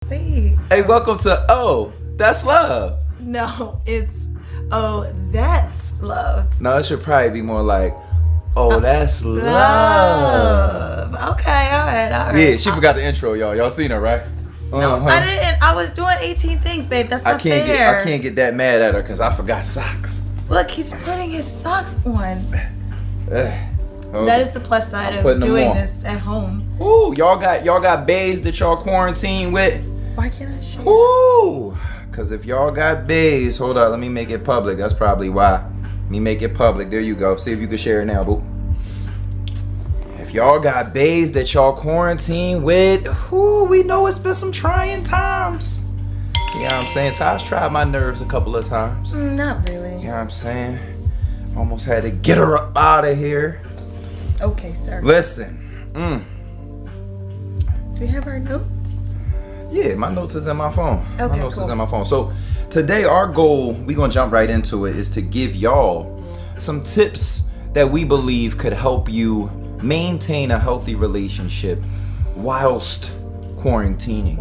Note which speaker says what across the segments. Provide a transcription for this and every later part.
Speaker 1: Wait.
Speaker 2: Hey, welcome to Oh, That's Love.
Speaker 1: No, it's Oh, That's Love.
Speaker 2: No, it should probably be more like Oh, That's Love.
Speaker 1: Okay, all right.
Speaker 2: Yeah, she forgot the intro, y'all. Y'all seen her, right?
Speaker 1: No, I didn't. I was doing 18 things, babe. That's not fair.
Speaker 2: I can't get that mad at her because I forgot socks.
Speaker 1: Look, he's putting his socks on.
Speaker 2: Oh,
Speaker 1: that is the plus side of doing this at home.
Speaker 2: Ooh, y'all got bays that y'all quarantine with?
Speaker 1: Why can't I share?
Speaker 2: Ooh, because if y'all got bays, hold on, let me make it public. That's probably why. Let me make it public. There you go. See if you can share it now, boo. If y'all got bays that y'all quarantine with, ooh, we know it's been some trying times. You know what I'm saying? Tash tried my nerves a couple of times.
Speaker 1: Not really.
Speaker 2: You know what I'm saying? Almost had to get her up out of here.
Speaker 1: Okay, sir.
Speaker 2: Listen.
Speaker 1: Do we have our notes?
Speaker 2: Yeah, my notes is in my phone.
Speaker 1: Okay,
Speaker 2: my notes is in my phone. So today our goal, we're going to jump right into it, is to give y'all some tips that we believe could help you maintain a healthy relationship whilst quarantining.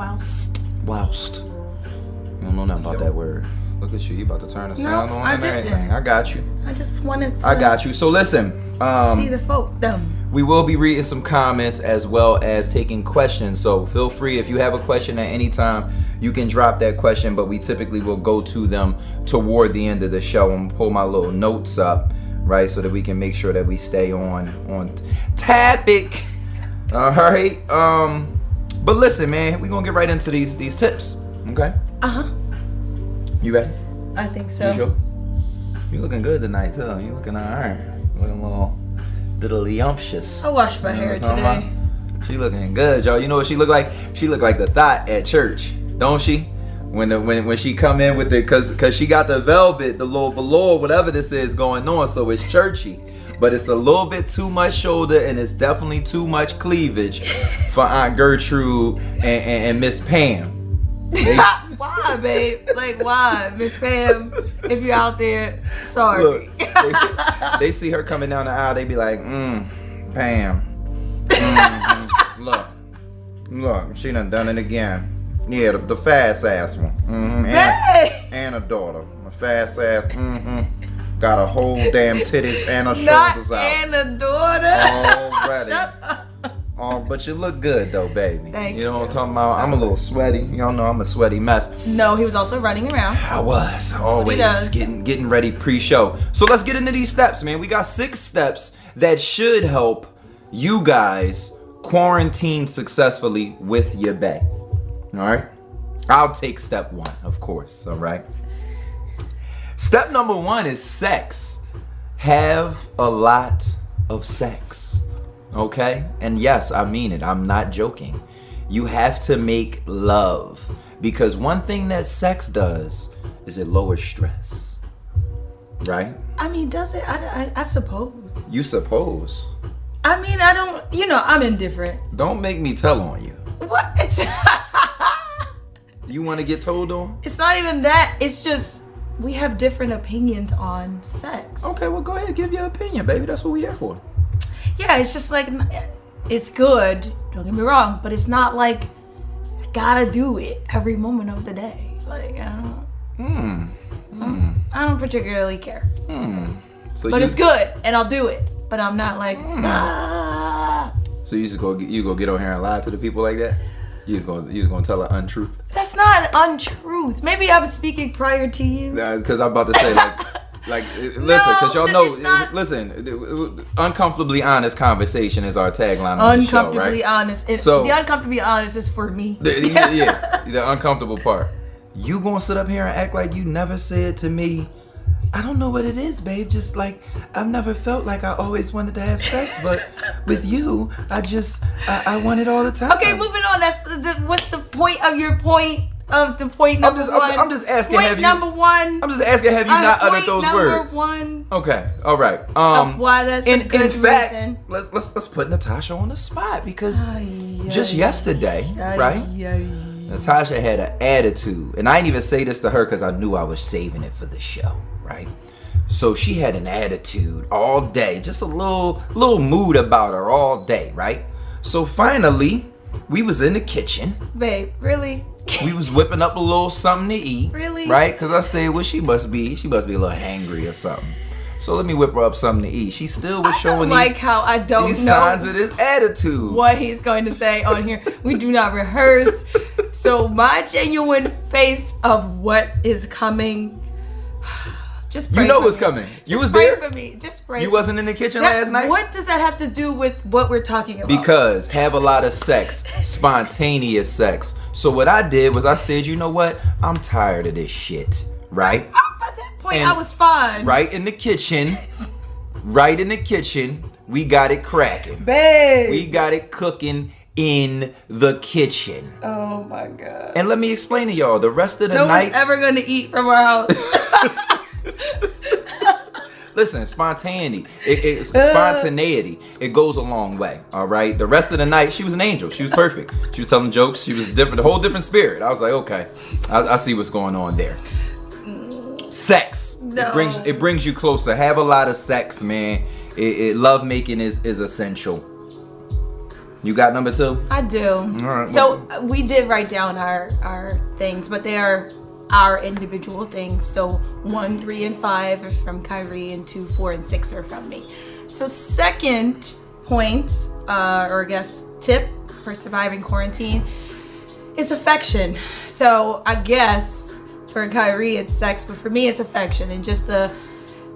Speaker 1: Whilst.
Speaker 2: You don't know nothing about that word. Look at you about to turn the sound on and everything. I got you.
Speaker 1: I just wanted to.
Speaker 2: I got you. So listen.
Speaker 1: See the folk, them.
Speaker 2: We will be reading some comments as well as taking questions. So feel free, if you have a question at any time, you can drop that question, but we typically will go to them toward the end of the show and pull my little notes up, right? So that we can make sure that we stay on topic. All right. But listen, man, we're going to get right into these tips. Okay?
Speaker 1: Uh-huh.
Speaker 2: You ready?
Speaker 1: I think so.
Speaker 2: You sure? You looking good tonight, too. You looking all right. Looking a little yumptious.
Speaker 1: I washed my hair today.
Speaker 2: She looking good, y'all. You know what she look like? She look like the thought at church, don't she? When she come in with it, cause she got the velvet, the little velour, whatever this is going on, so it's churchy. But it's a little bit too much shoulder, and it's definitely too much cleavage for Aunt Gertrude and Miss Pam.
Speaker 1: Why, babe? Like, why? Miss Pam, if you're out there, sorry.
Speaker 2: Look, they see her coming down the aisle, they be like, Pam. Look, she done it again. Yeah, the fast ass one. And a daughter. A fast ass. Got a whole damn titties and her shoulders out.
Speaker 1: And a daughter.
Speaker 2: Already.
Speaker 1: Shut up.
Speaker 2: Oh, but you look good though, baby.
Speaker 1: Thank you.
Speaker 2: You know what I'm talking about? I'm a little sweaty. Y'all know I'm a sweaty mess.
Speaker 1: No, he was also running around.
Speaker 2: I was always getting ready pre-show. So let's get into these steps, man. We got 6 steps that should help you guys quarantine successfully with your bae. All right? I'll take step 1, of course. All right? Step number 1 is sex. Have a lot of sex. Okay? And yes, I mean it. I'm not joking. You have to make love. Because one thing that sex does is it lowers stress. Right?
Speaker 1: I mean, does it? I suppose.
Speaker 2: You suppose.
Speaker 1: I mean, I don't, I'm indifferent.
Speaker 2: Don't make me tell on you.
Speaker 1: What? It's
Speaker 2: You want to get told on?
Speaker 1: It's not even that. It's just we have different opinions on sex.
Speaker 2: Okay, well, go ahead. Give your opinion, baby. That's what we're here for.
Speaker 1: Yeah, it's just like, it's good, don't get me wrong, but it's not like I gotta do it every moment of the day. Like, I don't particularly care. But it's good, and I'll do it. But I'm not like,
Speaker 2: So you just go get on here and lie to the people like that? You just gonna tell an untruth?
Speaker 1: That's not an untruth. Maybe I was speaking prior to you.
Speaker 2: Because I'm about to say listen, because y'all know, listen, uncomfortably honest conversation is our tagline on the show, right?
Speaker 1: Uncomfortably honest. So the uncomfortably honest is for me.
Speaker 2: The uncomfortable part. You gonna sit up here and act like you never said to me, I don't know what it is, babe. Just like, I've never felt like I always wanted to have sex, but with you, I want it all the time.
Speaker 1: Okay, moving on. What's the point of your point? Of the point number one.
Speaker 2: I'm just asking.
Speaker 1: Point number one.
Speaker 2: I'm just asking. Have you not uttered those words?
Speaker 1: Point number one.
Speaker 2: Okay. All right.
Speaker 1: Of why that's a good
Speaker 2: in fact,
Speaker 1: reason.
Speaker 2: let's put Natasha on the spot because just yesterday, right? Natasha had an attitude, and I didn't even say this to her because I knew I was saving it for the show, right? So she had an attitude all day, just a little mood about her all day, right? So finally, we was in the kitchen.
Speaker 1: Babe, really?
Speaker 2: We was whipping up a little something to eat.
Speaker 1: Really?
Speaker 2: Right? Because I said, well, she must be a little hangry or something. So let me whip her up something to eat. She still was showing these signs of this attitude.
Speaker 1: What he's going to say on here. We do not rehearse. So my genuine face of what is coming. Just pray.
Speaker 2: You know
Speaker 1: for
Speaker 2: what's
Speaker 1: me.
Speaker 2: coming.
Speaker 1: Just
Speaker 2: You was
Speaker 1: pray
Speaker 2: there.
Speaker 1: for me. Just pray.
Speaker 2: You wasn't in the kitchen last night?
Speaker 1: What does that have to do with what we're talking about?
Speaker 2: Because have a lot of sex, spontaneous sex. So what I did was I said, you know what? I'm tired of this shit. Right?
Speaker 1: At that point, I was fine.
Speaker 2: Right in the kitchen, we got it cracking.
Speaker 1: Babe.
Speaker 2: We got it cooking in the kitchen.
Speaker 1: Oh my God.
Speaker 2: And let me explain to y'all, the rest of the
Speaker 1: no
Speaker 2: night.
Speaker 1: one's ever gonna eat from our house.
Speaker 2: Listen, spontaneity. Spontaneity. It goes a long way. All right. The rest of the night, she was an angel. She was perfect. She was telling jokes. She was different. A whole different spirit. I was like, okay, I see what's going on there. Sex.
Speaker 1: No.
Speaker 2: It brings you closer. Have a lot of sex, man. Love making is essential. You got number 2?
Speaker 1: I do.
Speaker 2: All right.
Speaker 1: So we did write down our things, but they are our individual things. So 1, 3, and 5 are from Kyrie, and 2, 4, and 6 are from me. So second point, or I guess tip for surviving quarantine is affection. So I guess for Kyrie it's sex, but for me it's affection, and just the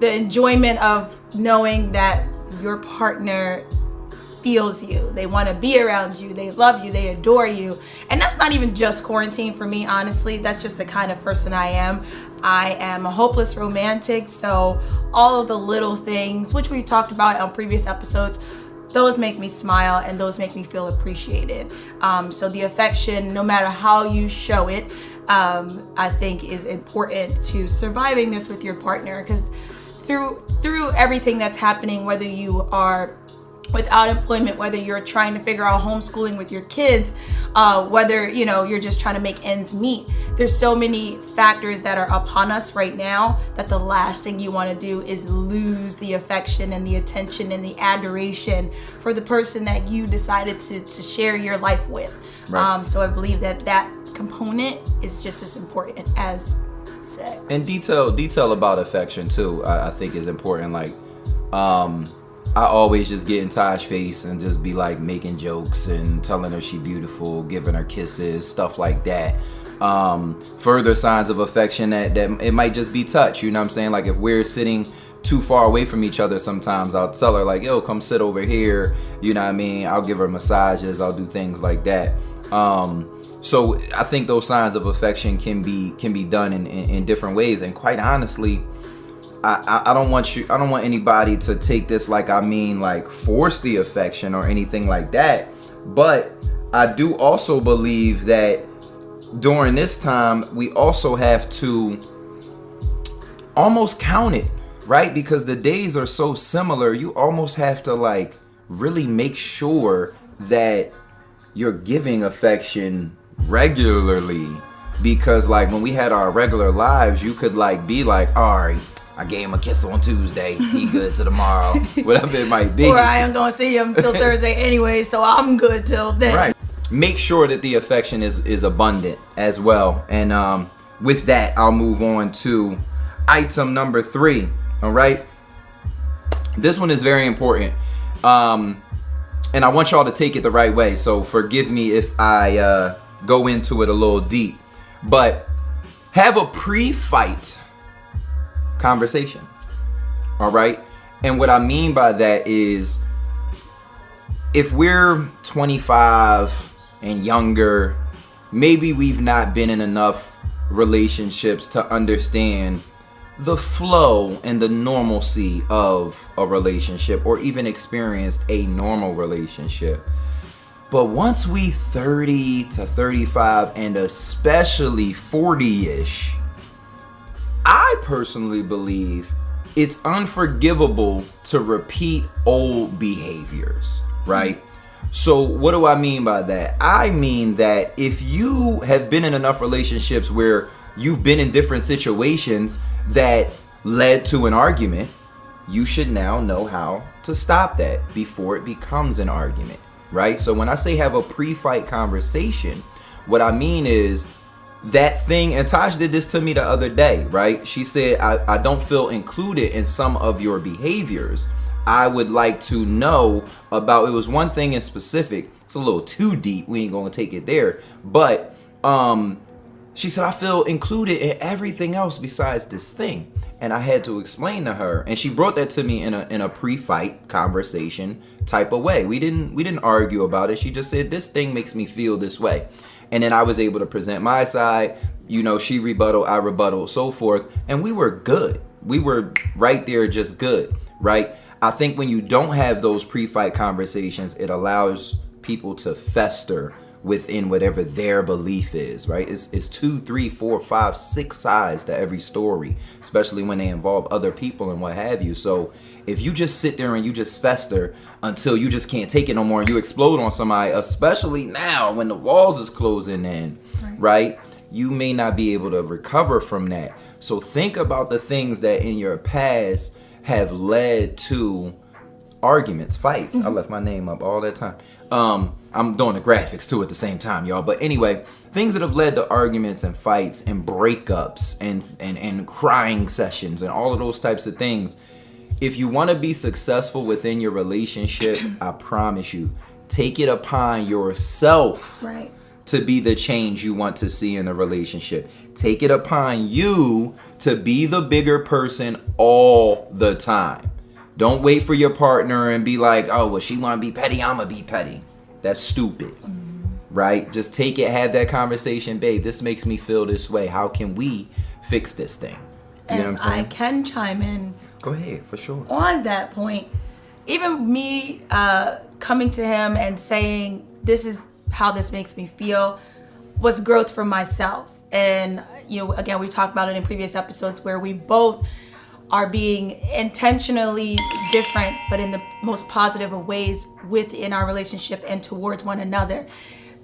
Speaker 1: enjoyment of knowing that your partner feels you. They want to be around you. They love you. They adore you. And that's not even just quarantine for me, honestly. That's just the kind of person I am. I am a hopeless romantic. So all of the little things, which we've talked about on previous episodes, those make me smile and those make me feel appreciated. So the affection, no matter how you show it, I think is important to surviving this with your partner. Because through everything that's happening, whether you are without employment, whether you're trying to figure out homeschooling with your kids, whether you're just trying to make ends meet, there's so many factors that are upon us right now that the last thing you want to do is lose the affection and the attention and the adoration for the person that you decided to share your life with.
Speaker 2: Right.
Speaker 1: So I believe that component is just as important as sex.
Speaker 2: And detail about affection too, I think is important. Like, I always just get in Tash face and just be like making jokes and telling her she beautiful, giving her kisses, stuff like that. Further signs of affection that it might just be touch. You know what I'm saying? Like if we're sitting too far away from each other, sometimes I'll tell her like, yo, come sit over here. You know what I mean? I'll give her massages. I'll do things like that. So I think those signs of affection can be done in different ways. And quite honestly, I don't want anybody to take this like I mean like force the affection or anything like that. But I do also believe that during this time we also have to almost count it, right? Because the days are so similar, you almost have to like really make sure that you're giving affection regularly. Because like when we had our regular lives, you could like be like, all right, I gave him a kiss on Tuesday. He good till tomorrow. Whatever it might be.
Speaker 1: Or I am going to see him till Thursday anyway, so I'm good till then.
Speaker 2: Right. Make sure that the affection is abundant as well. And with that, I'll move on to item number 3. All right. This one is very important. And I want y'all to take it the right way. So forgive me if I go into it a little deep. But have a pre-fight conversation. All right. And what I mean by that is if we're 25 and younger, maybe we've not been in enough relationships to understand the flow and the normalcy of a relationship or even experienced a normal relationship. But once we 30 to 35 and especially 40-ish, I personally believe it's unforgivable to repeat old behaviors, right? So what do I mean by that? I mean that if you have been in enough relationships where you've been in different situations that led to an argument, you should now know how to stop that before it becomes an argument, right? So when I say have a pre-fight conversation, what I mean is that thing, and Tash did this to me the other day, right? She said, I don't feel included in some of your behaviors. I would like to know about, it was one thing in specific. It's a little too deep. We ain't gonna take it there. But she said, I feel included in everything else besides this thing. And I had to explain to her, and she brought that to me in a pre-fight conversation type of way. We didn't argue about it. She just said, this thing makes me feel this way. And then I was able to present my side. You know, she rebutted, I rebutted, so forth. And we were good. We were right there, just good, right? I think when you don't have those pre-fight conversations, it allows people to fester within whatever their belief is, right? It's 2, 3, 4, 5, 6 sides to every story, especially when they involve other people and what have you. So if you just sit there and you just fester until you just can't take it no more and you explode on somebody, especially now when the walls is closing in, right? You may not be able to recover from that. So think about the things that in your past have led to arguments, fights. I left my name up all that time. I'm doing the graphics too at the same time, y'all. But anyway, things that have led to arguments and fights and breakups and crying sessions and all of those types of things. If you want to be successful within your relationship, I promise you, take it upon yourself to be the change you want to see in a relationship. Take it upon you to be the bigger person all the time. Don't wait for your partner and be like, oh, well, she want to be petty, I'm going to be petty. That's stupid, right? Just take it, have that conversation. Babe, this makes me feel this way. How can we fix this thing? You know what I'm saying?
Speaker 1: I can chime in.
Speaker 2: Go ahead, for sure.
Speaker 1: On that point, even me coming to him and saying, this is how this makes me feel, was growth for myself. And, you know, again, we talked about it in previous episodes where we both are being intentionally different, but in the most positive of ways within our relationship and towards one another,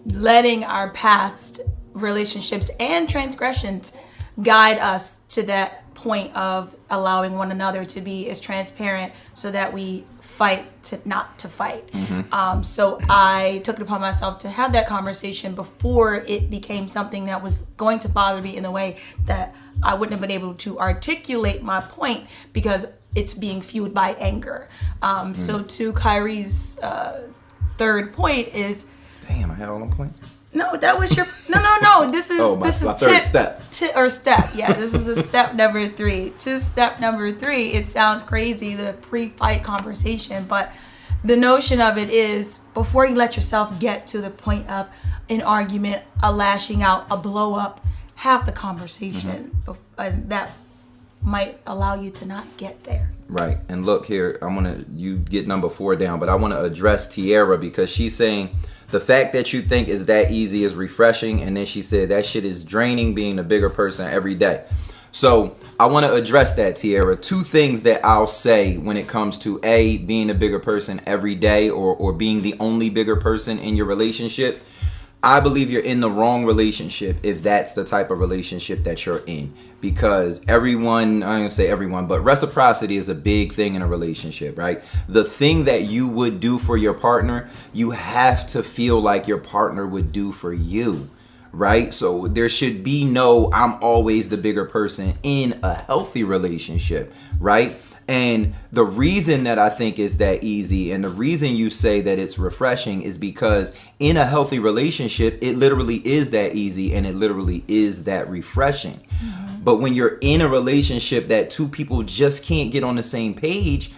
Speaker 1: letting our past relationships and transgressions guide us to that point of allowing one another to be as transparent so that we fight to not to fight. So I took it upon myself to have that conversation before it became something that was going to bother me in the way that I wouldn't have been able to articulate my point because it's being fueled by anger. So to Kyrie's third point is...
Speaker 2: Damn, I had all them points?
Speaker 1: No, that was your... No. This is
Speaker 2: my third step.
Speaker 1: Step. Yeah, this is the step number 3. To step number 3, it sounds crazy, the pre-fight conversation, but the notion of it is before you let yourself get to the point of an argument, a lashing out, a blow up, have the conversation that might allow you to not get there.
Speaker 2: Right. And look here, you get number 4 down, but I want to address Tiara because she's saying the fact that you think is that easy is refreshing. And then she said that shit is draining being a bigger person every day. So I want to address that, Tiara. 2 things that I'll say when it comes to being a bigger person every day or being the only bigger person in your relationship. I believe you're in the wrong relationship if that's the type of relationship that you're in. Because everyone, I'm going to say everyone, but reciprocity is a big thing in a relationship, right? The thing that you would do for your partner, you have to feel like your partner would do for you, right? So there should be no, I'm always the bigger person in a healthy relationship, right? And the reason that I think is that easy and the reason you say that it's refreshing is because in a healthy relationship, it literally is that easy and it literally is that refreshing. But when you're in a relationship that 2 people just can't get on the same page,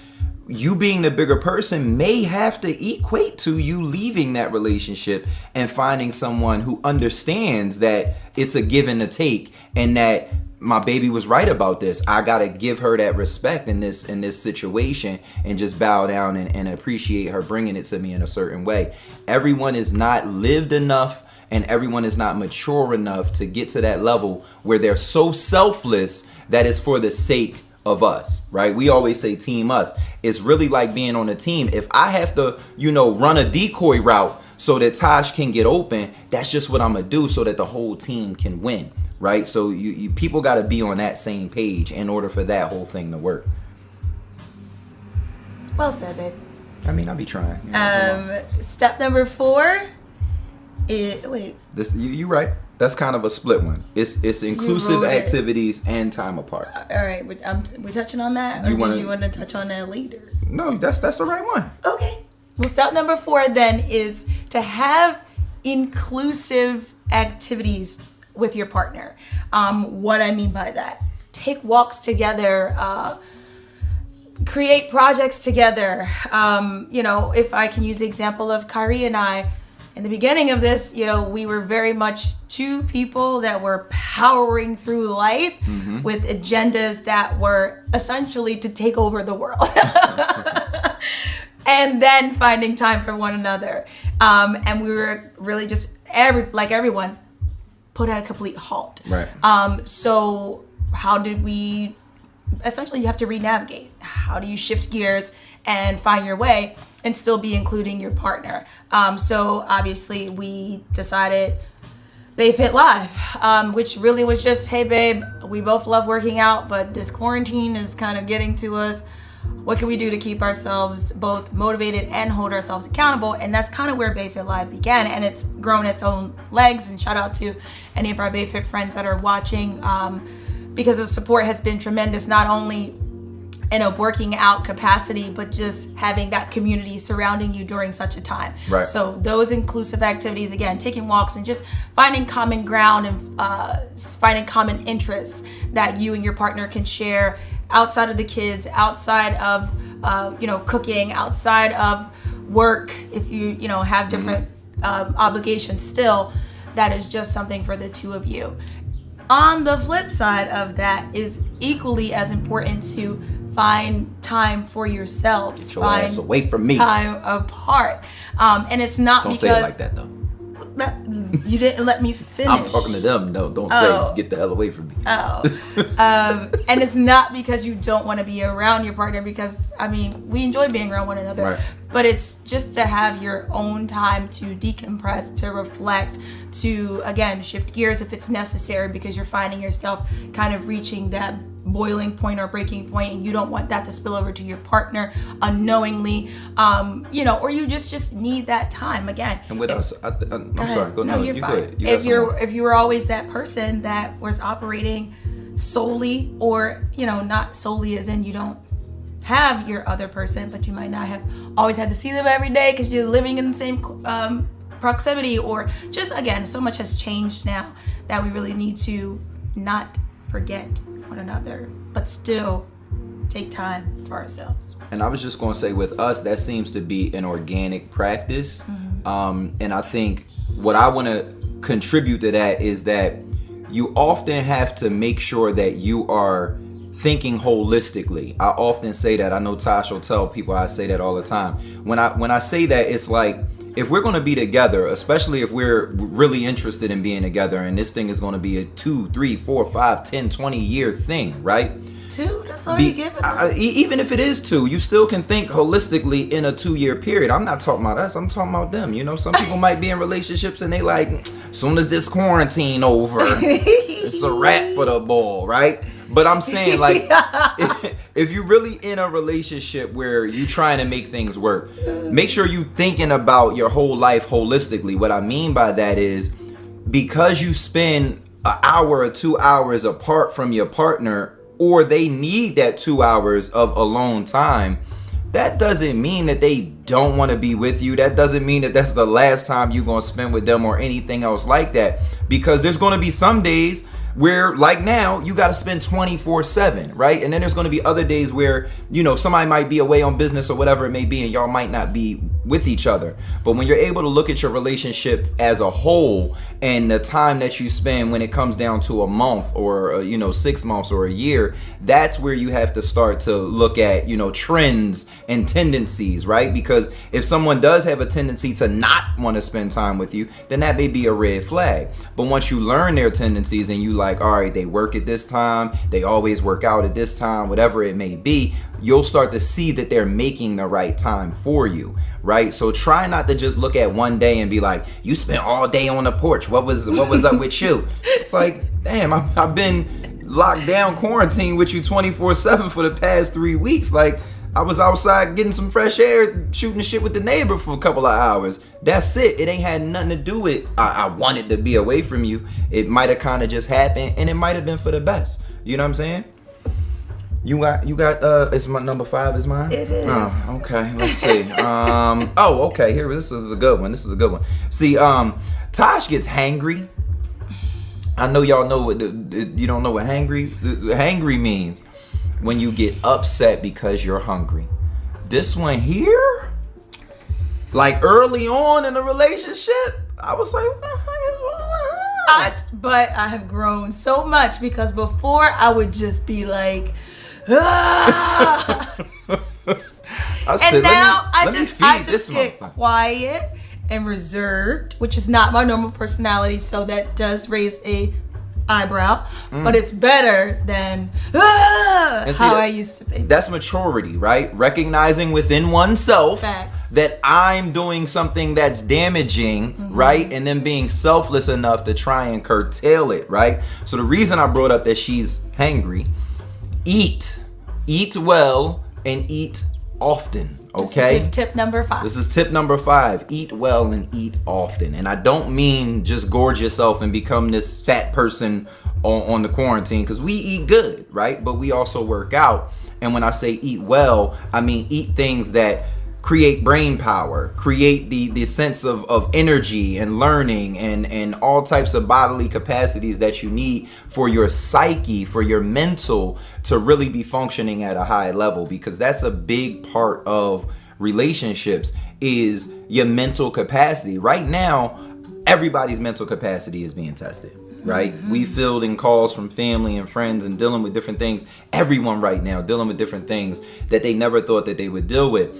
Speaker 2: you being the bigger person may have to equate to you leaving that relationship and finding someone who understands that it's a give and a take and that my baby was right about this. I gotta give her that respect in this situation and just bow down and appreciate her bringing it to me in a certain way. Everyone is not lived enough and everyone is not mature enough to get to that level where they're so selfless that it's for the sake of us, right? We always say team us. It's really like being on a team. If I have to, run a decoy route so that Tash can get open, that's just what I'm gonna do so that the whole team can win. Right? So you people got to be on that same page in order for that whole thing to work.
Speaker 1: Well said, babe.
Speaker 2: I mean, I'll be trying.
Speaker 1: Step number 4 is... Wait.
Speaker 2: You right. That's kind of a split one. It's inclusive activities and time apart.
Speaker 1: All right, we're touching on that, or do you want to touch on that later?
Speaker 2: No, that's the right one.
Speaker 1: Okay. Well, step number 4 then is to have inclusive activities with your partner. What I mean by that, take walks together, create projects together. If I can use the example of Kyrie and I, in the beginning of this, we were very much two people that were powering through life with agendas that were essentially to take over the world. And then finding time for one another. And we were really just, like everyone, put at a complete halt.
Speaker 2: Right.
Speaker 1: So how did we, essentially you have to re-navigate. How do you shift gears and find your way and still be including your partner? So obviously we decided Babe Fit Live, which really was just, hey babe, we both love working out, but this quarantine is kind of getting to us. What can we do to keep ourselves both motivated and hold ourselves accountable? And that's kind of where Babe Fit Live began, and it's grown its own legs. And shout out to any of our Babe Fit friends that are watching, because the support has been tremendous, not only in a working out capacity, but just having that community surrounding you during such a time.
Speaker 2: Right.
Speaker 1: So those inclusive activities, again, taking walks and just finding common ground and finding common interests that you and your partner can share outside of the kids, outside of cooking, outside of work. If you have different obligations still, that is just something for the two of you. On the flip side of that is equally as important to find time for yourselves.
Speaker 2: Get your ass away from me.
Speaker 1: Time apart. And it's not
Speaker 2: Don't
Speaker 1: because...
Speaker 2: say it like that, though.
Speaker 1: You didn't let me finish.
Speaker 2: I'm talking to them. No, don't say get the hell away from me.
Speaker 1: And it's not because you don't want to be around your partner, because, we enjoy being around one another.
Speaker 2: Right.
Speaker 1: But it's just to have your own time to decompress, to reflect, to, again, shift gears if it's necessary, because you're finding yourself kind of reaching that boiling point or breaking point, and you don't want that to spill over to your partner unknowingly, or you just need that time again.
Speaker 2: And with us, I'm sorry. Go.
Speaker 1: No, you're fine. If you were always that person that was operating solely, or not solely as in you don't have your other person, but you might not have always had to see them every day because you're living in the same proximity, or just, again, so much has changed now that we really need to not forget one another, but still take time for ourselves.
Speaker 2: And I was just going to say, with us, that seems to be an organic practice. And I think what I want to contribute to that is that you often have to make sure that you are thinking holistically. I often say that. I know Tash will tell people I say that all the time. When I say that, it's like, if we're going to be together, especially if we're really interested in being together, and this thing is going to be a 2, 3, 4, 5, 10, 20-year thing, right?
Speaker 1: 2? That's all you're giving us?
Speaker 2: Even if it is 2, you still can think holistically in a 2-year period. I'm not talking about us. I'm talking about them. Some people might be in relationships and they like, as soon as this quarantine over, it's a wrap for the ball, right? But I'm saying, like, if you're really in a relationship where you're trying to make things work, make sure you're thinking about your whole life holistically. What I mean by that is, because you spend an hour or 2 hours apart from your partner, or they need that 2 hours of alone time, that doesn't mean that they don't want to be with you. That doesn't mean that that's the last time you're going to spend with them or anything else like that. Because there's going to be some days where, like now, you got to spend 24/7, right? And then there's going to be other days where, somebody might be away on business or whatever it may be, and y'all might not be with each other. But when you're able to look at your relationship as a whole, and the time that you spend when it comes down to a month or 6 months or a year, that's where you have to start to look at trends and tendencies, right? Because if someone does have a tendency to not want to spend time with you, then that may be a red flag. But once you learn their tendencies and you like, all right, they work at this time, they always work out at this time, whatever it may be, you'll start to see that they're making the right time for you, right? So try not to just look at one day and be like, you spent all day on the porch. What was up with you? It's like, damn, I've been locked down, quarantined with you 24/7 for the past 3 weeks. Like, I was outside getting some fresh air, shooting the shit with the neighbor for a couple of hours. That's it. It ain't had nothing to do with I wanted to be away from you. It might have kind of just happened, and it might have been for the best. You know what I'm saying? You got it's my number 5 is mine?
Speaker 1: It is.
Speaker 2: Oh, okay. Let's see. Okay, here, this is a good one. See, Tash gets hangry. I know y'all know what you don't know what hangry. Hangry means when you get upset because you're hungry. This one here, like early on in the relationship, I was like, what the fuck is wrong?
Speaker 1: But I have grown so much, because before I would just be like, ah! And now I just get quiet and reserved, which is not my normal personality, so that does raise a eyebrow, but it's better than how I used to be.
Speaker 2: That's maturity, right? Recognizing within oneself
Speaker 1: Facts.
Speaker 2: that I'm doing something that's damaging, right? And then being selfless enough to try and curtail it, right? So the reason I brought up that she's hangry, eat well and eat often. Okay.
Speaker 1: This is tip number 5.
Speaker 2: This is tip number 5. Eat well and eat often. And I don't mean just gorge yourself and become this fat person on the quarantine, because we eat good, right? But we also work out. And when I say eat well, I mean eat things that create brain power, create the sense of energy and learning and all types of bodily capacities that you need for your psyche, for your mental to really be functioning at a high level, because that's a big part of relationships is your mental capacity. Right now, everybody's mental capacity is being tested. Right? We fielding calls from family and friends and dealing with different things. Everyone right now dealing with different things that they never thought that they would deal with.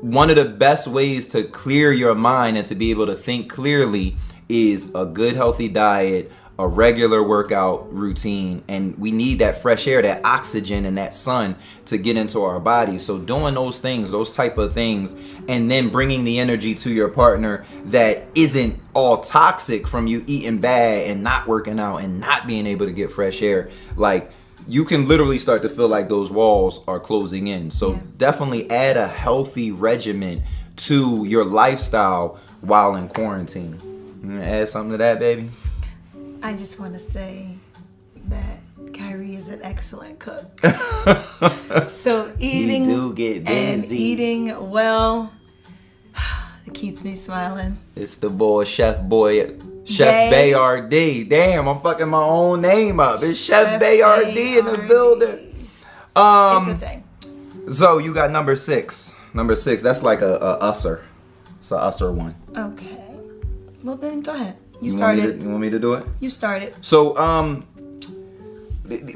Speaker 2: One of the best ways to clear your mind and to be able to think clearly is a good healthy diet, a regular workout routine, and we need that fresh air, that oxygen and that sun to get into our bodies. So doing those things, those type of things, and then bringing the energy to your partner that isn't all toxic from you eating bad and not working out and not being able to get fresh air, like you can literally start to feel like those walls are closing in. So definitely add a healthy regimen to your lifestyle while in quarantine. You gonna add something to that, baby?
Speaker 1: I just want to say that Kyrie is an excellent cook. So eating and eating well, it keeps me smiling.
Speaker 2: It's the boy, Chef Bayard. Damn, I'm fucking my own name up. It's Chef Bayard in the building.
Speaker 1: It's a thing.
Speaker 2: So you got number 6. Number 6. That's like a usser. It's a usser one.
Speaker 1: Okay. Well then, go ahead. You started.
Speaker 2: You want me to do it? You
Speaker 1: started.
Speaker 2: So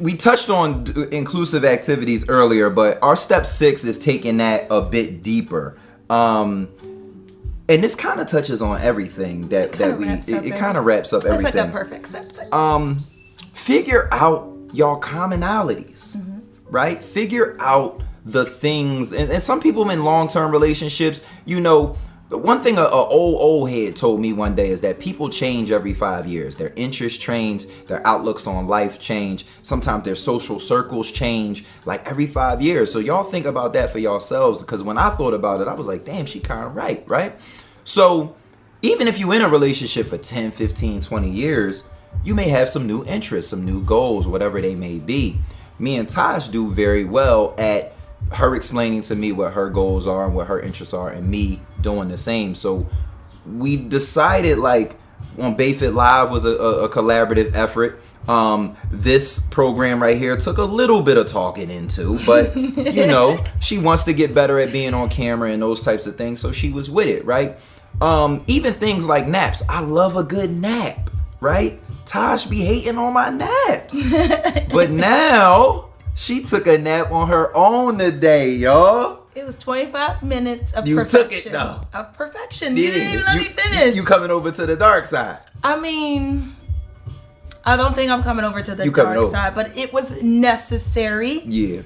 Speaker 2: we touched on inclusive activities earlier, but our step 6 is taking that a bit deeper. And this kind of touches on everything that it kind of wraps up everything.
Speaker 1: It's like a perfect step 6.
Speaker 2: Figure out y'all commonalities, right? Figure out the things, and some people in long-term relationships, you know, the one thing a old head told me one day is that people change every 5 years. Their interests change, their outlooks on life change. Sometimes their social circles change, like every 5 years. So y'all think about that for yourselves, because when I thought about it, I was like, damn, she kind of right? So even if you're in a relationship for 10, 15, 20 years, you may have some new interests, some new goals, whatever they may be. Me and Tash do very well at her explaining to me what her goals are and what her interests are, and me doing the same. So we decided, like, on Bayfit Live was a collaborative effort. This program right here took a little bit of talking into, but you know, she wants to get better at being on camera and those types of things, so she was with it, right? Even things like naps. I love a good nap, right? Tash be hating on my naps, but now she took a nap on her own today, y'all.
Speaker 1: It was 25 minutes of
Speaker 2: perfection. You took it, though.
Speaker 1: Of perfection. You didn't even let me finish.
Speaker 2: You coming over to the dark side.
Speaker 1: I mean, I don't think I'm coming over to the dark side, but it was necessary.
Speaker 2: Yeah.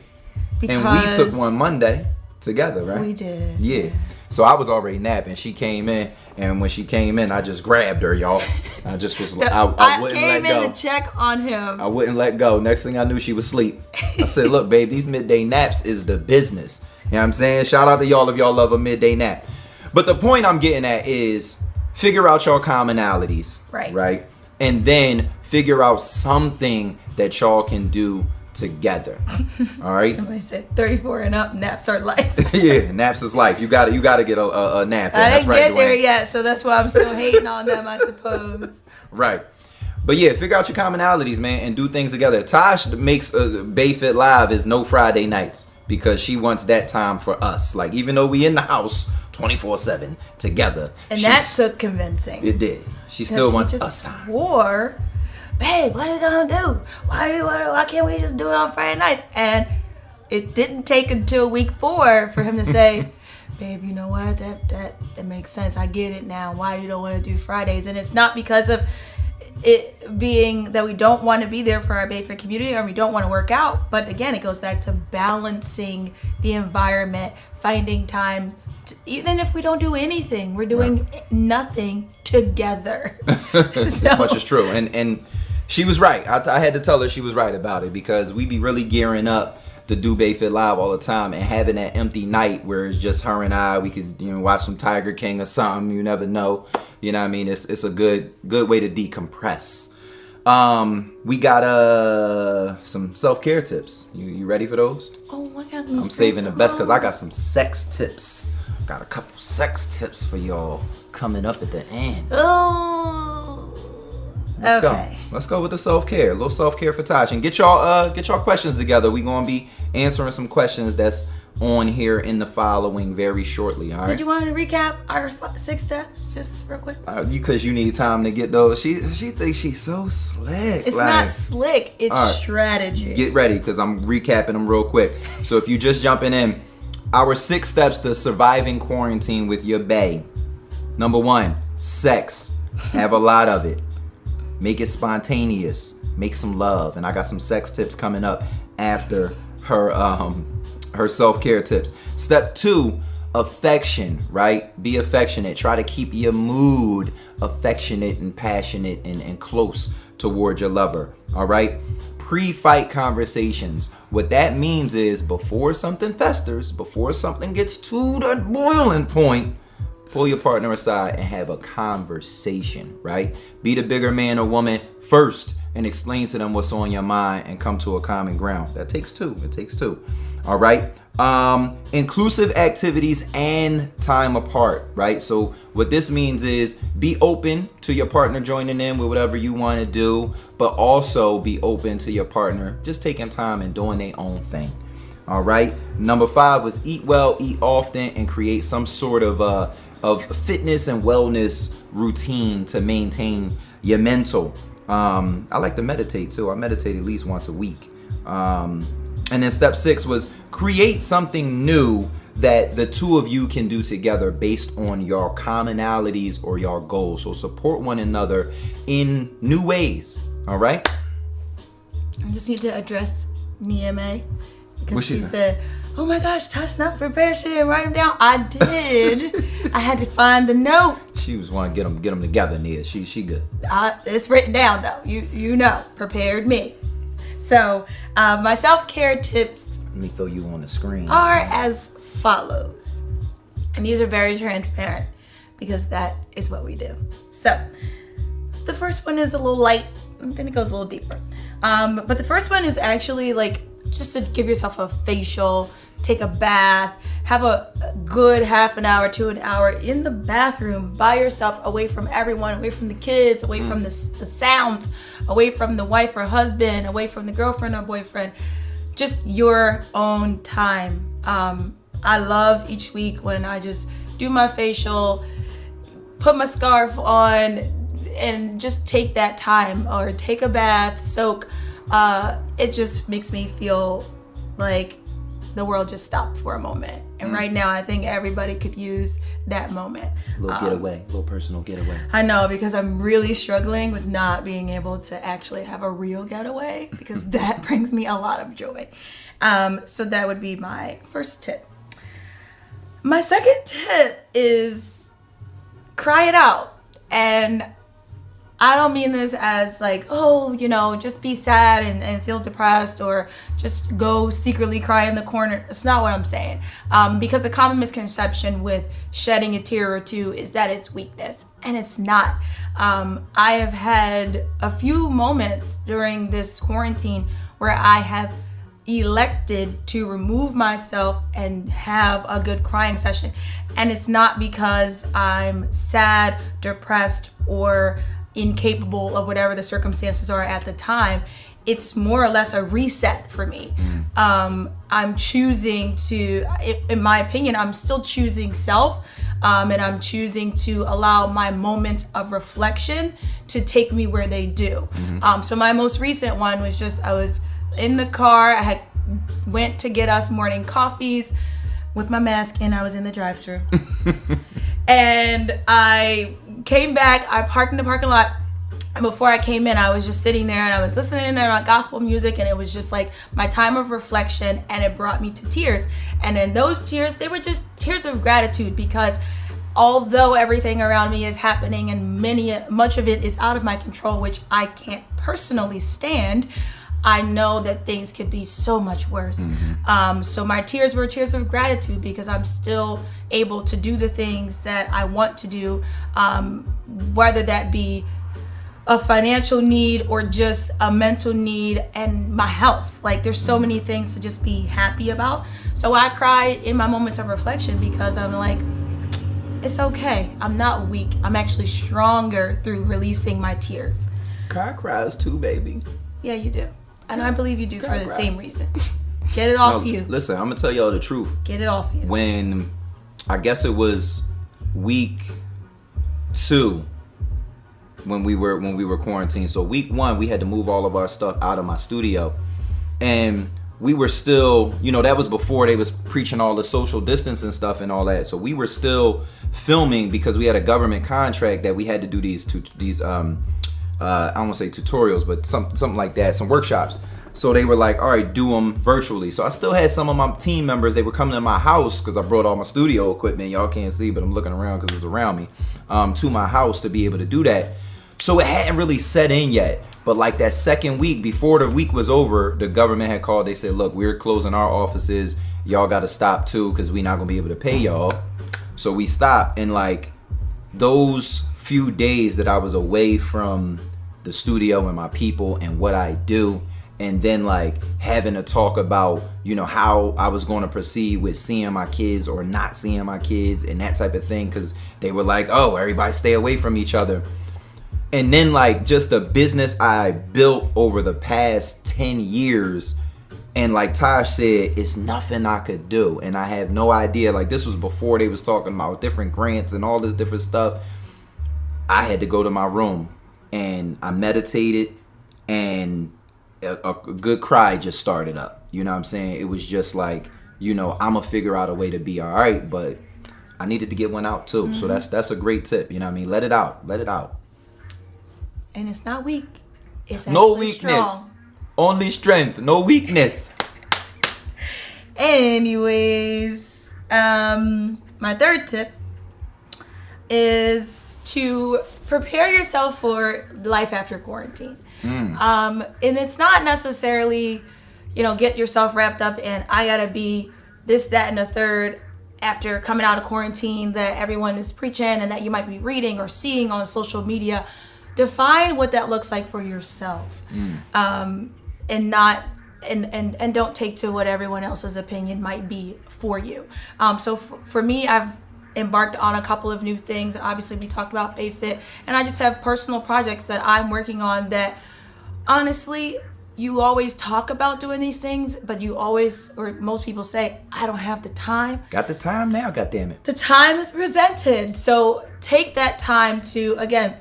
Speaker 2: And we took one Monday together, right?
Speaker 1: We did.
Speaker 2: Yeah. So I was already napping. She came in, and when she came in, I just grabbed her, y'all. I just was, I wouldn't let go.
Speaker 1: I came in to check on him.
Speaker 2: I wouldn't let go. Next thing I knew, she was asleep. I said, look, babe, these midday naps is the business. You know what I'm saying? Shout out to y'all if y'all love a midday nap. But the point I'm getting at is figure out your commonalities. Right? And then figure out something that y'all can do together. All right.
Speaker 1: Somebody said 34 and up, naps are life.
Speaker 2: Yeah, naps is life. You got to get a nap.
Speaker 1: I didn't get there yet, so that's why I'm still hating on them, I suppose.
Speaker 2: Right. But yeah, figure out your commonalities, man, and do things together. Tash makes Bayfit Live is no Friday nights because she wants that time for us. Like, even though we in the house 24/7 together.
Speaker 1: And that took convincing.
Speaker 2: It did. She still wants us time.
Speaker 1: Swore, babe, what are we gonna do? Why can't we just do it on Friday nights? And it didn't take until week 4 for him to say, babe, you know what? That makes sense. I get it now. Why you don't want to do Fridays? And it's not because of it being that we don't want to be there for our Bayfit community or we don't want to work out. But again, it goes back to balancing the environment, finding time. Even if we don't do anything, we're doing nothing together.
Speaker 2: As much as true. And she was right. I had to tell her she was right about it because we be really gearing up to do Bayfit Live all the time, and having that empty night where it's just her and I, we could watch some Tiger King or something. You never know. You know what I mean? It's a good way to decompress. We got some self-care tips. You ready for those?
Speaker 1: Oh my God.
Speaker 2: I'm saving the best because I got some sex tips. Got a couple sex tips for y'all coming up at the end.
Speaker 1: Oh.
Speaker 2: Let's go with the self-care. A little self-care for Tash. And get y'all questions together. We're gonna be answering some questions that's on here in the following very shortly. All right.
Speaker 1: Did you want to recap our 6 steps just real quick?
Speaker 2: Because you need time to get those. She thinks she's so slick.
Speaker 1: It's not slick. It's strategy.
Speaker 2: Get ready because I'm recapping them real quick. So if you just jumping in, our 6 steps to surviving quarantine with your bae. Number 1, sex. Have a lot of it. Make it spontaneous. Make some love. And I got some sex tips coming up after her self-care tips. Step 2, affection, right? Be affectionate. Try to keep your mood affectionate and passionate and close toward your lover. All right? Pre-fight conversations. What that means is before something festers, before something gets to the boiling point, pull your partner aside and have a conversation, right? Be the bigger man or woman first and explain to them what's on your mind and come to a common ground. That takes 2. It takes 2. All right. Inclusive activities and time apart, right? So what this means is be open to your partner joining in with whatever you want to do, but also be open to your partner just taking time and doing their own thing. All right. Number 5 was eat well, eat often, and create some sort of fitness and wellness routine to maintain your mental. I like to meditate too. I meditate at least once a week. And then step 6 was create something new that the two of you can do together based on your commonalities or your goals. So support one another in new ways. All right?
Speaker 1: I just need to address Nieme because she said, oh my gosh, Tash not prepared. She didn't write them down. I did. I had to find the note.
Speaker 2: She was want to get them together, Nia. She good.
Speaker 1: It's written down though. You know, prepared me. So my self-care tips.
Speaker 2: Let me throw you on the screen.
Speaker 1: Are as follows, and these are very transparent because that is what we do. So the first one is a little light, and then it goes a little deeper. But the first one is actually like just to give yourself a facial, take a bath, have a good half an hour to an hour in the bathroom by yourself, away from everyone, away from the kids, away from the sounds, away from the wife or husband, away from the girlfriend or boyfriend. Just your own time. I love each week when I just do my facial, put my scarf on, and just take that time, or take a bath, soak. It just makes me feel like the world just stopped for a moment. And right now, I think everybody could use that moment.
Speaker 2: A little getaway, a little personal getaway.
Speaker 1: I know, because I'm really struggling with not being able to actually have a real getaway, because that brings me a lot of joy. So that would be my first tip. My second tip is cry it out. And I don't mean this as like, oh, you know, just be sad and feel depressed or just go secretly cry in the corner. That's not what I'm saying. Because the common misconception with shedding a tear or two is that it's weakness. And it's not. I have had a few moments during this quarantine where I have elected to remove myself and have a good crying session. And it's not because I'm sad, depressed, or incapable of whatever the circumstances are at the time. It's more or less a reset for me. I'm choosing to, in my opinion, I'm still choosing self, and I'm choosing to allow my moments of reflection to take me where they do. So my most recent one was just, I was in the car, I had went to get us morning coffees with my mask and I was in the drive-thru. And I came back, I parked in the parking lot, and before I came in, I was just sitting there and I was listening to my gospel music, and it was just like my time of reflection, and it brought me to tears. And then those tears, they were just tears of gratitude, because although everything around me is happening and much of it is out of my control, which I can't personally stand, I know that things could be so much worse. So my tears were tears of gratitude, because I'm still able to do the things that I want to do, whether that be a financial need or just a mental need, and my health. Like, there's so many things to just be happy about. So I cry in my moments of reflection, because I'm like, it's okay. I'm not weak. I'm actually stronger through releasing my tears.
Speaker 2: Kai cries too, baby.
Speaker 1: Yeah, you do. And I believe you do for the same reason. Get it off you.
Speaker 2: Listen, I'm gonna tell y'all the truth.
Speaker 1: Get it off you.
Speaker 2: When, I guess it was week 2, when we were quarantined. So week 1, we had to move all of our stuff out of my studio, and we were still, you know, that was before they was preaching all the social distance and stuff and all that. So we were still filming, because we had a government contract that we had to do these I don't want to say tutorials, but something like that, some workshops. So they were like, all right, do them virtually. So I still had some of my team members, they were coming to my house, because I brought all my studio equipment. Y'all can't see, but I'm looking around because it's around me, to my house to be able to do that. So it hadn't really set in yet. But like that second week, before the week was over, the government had called. They said, look, we're closing our offices. Y'all got to stop too, because we're not going to be able to pay y'all. So we stopped. And like those few days that I was away from the studio and my people and what I do, and then like having to talk about, you know, how I was going to proceed with seeing my kids or not seeing my kids and that type of thing, because they were like, oh, everybody stay away from each other. And then like just the business I built over the past 10 years, and like Tash said, it's nothing I could do, and I have no idea. Like, this was before they was talking about different grants and all this different stuff. I had to go to my room and I meditated, and a good cry just started up. You know what I'm saying? It was just like, you know, I'm gonna figure out a way to be all right, but I needed to get one out too. So that's a great tip. You know what I mean? Let it out. Let it out.
Speaker 1: And it's not weak. It's
Speaker 2: no weakness.
Speaker 1: Strong.
Speaker 2: Only strength. No weakness.
Speaker 1: Anyways, my third tip is to prepare yourself for life after quarantine. And it's not necessarily, you know, get yourself wrapped up in, I gotta be this, that, and the third after coming out of quarantine that everyone is preaching and that you might be reading or seeing on social media. Define what that looks like for yourself, and don't take to what everyone else's opinion might be for you. So for me, I've embarked on a couple of new things. Obviously, we talked about BayFit, and I just have personal projects that I'm working on that, honestly, you always talk about doing these things, but you always, or most people say, I don't have the time.
Speaker 2: Got the time now, goddammit.
Speaker 1: The time is presented. So take that time to, again,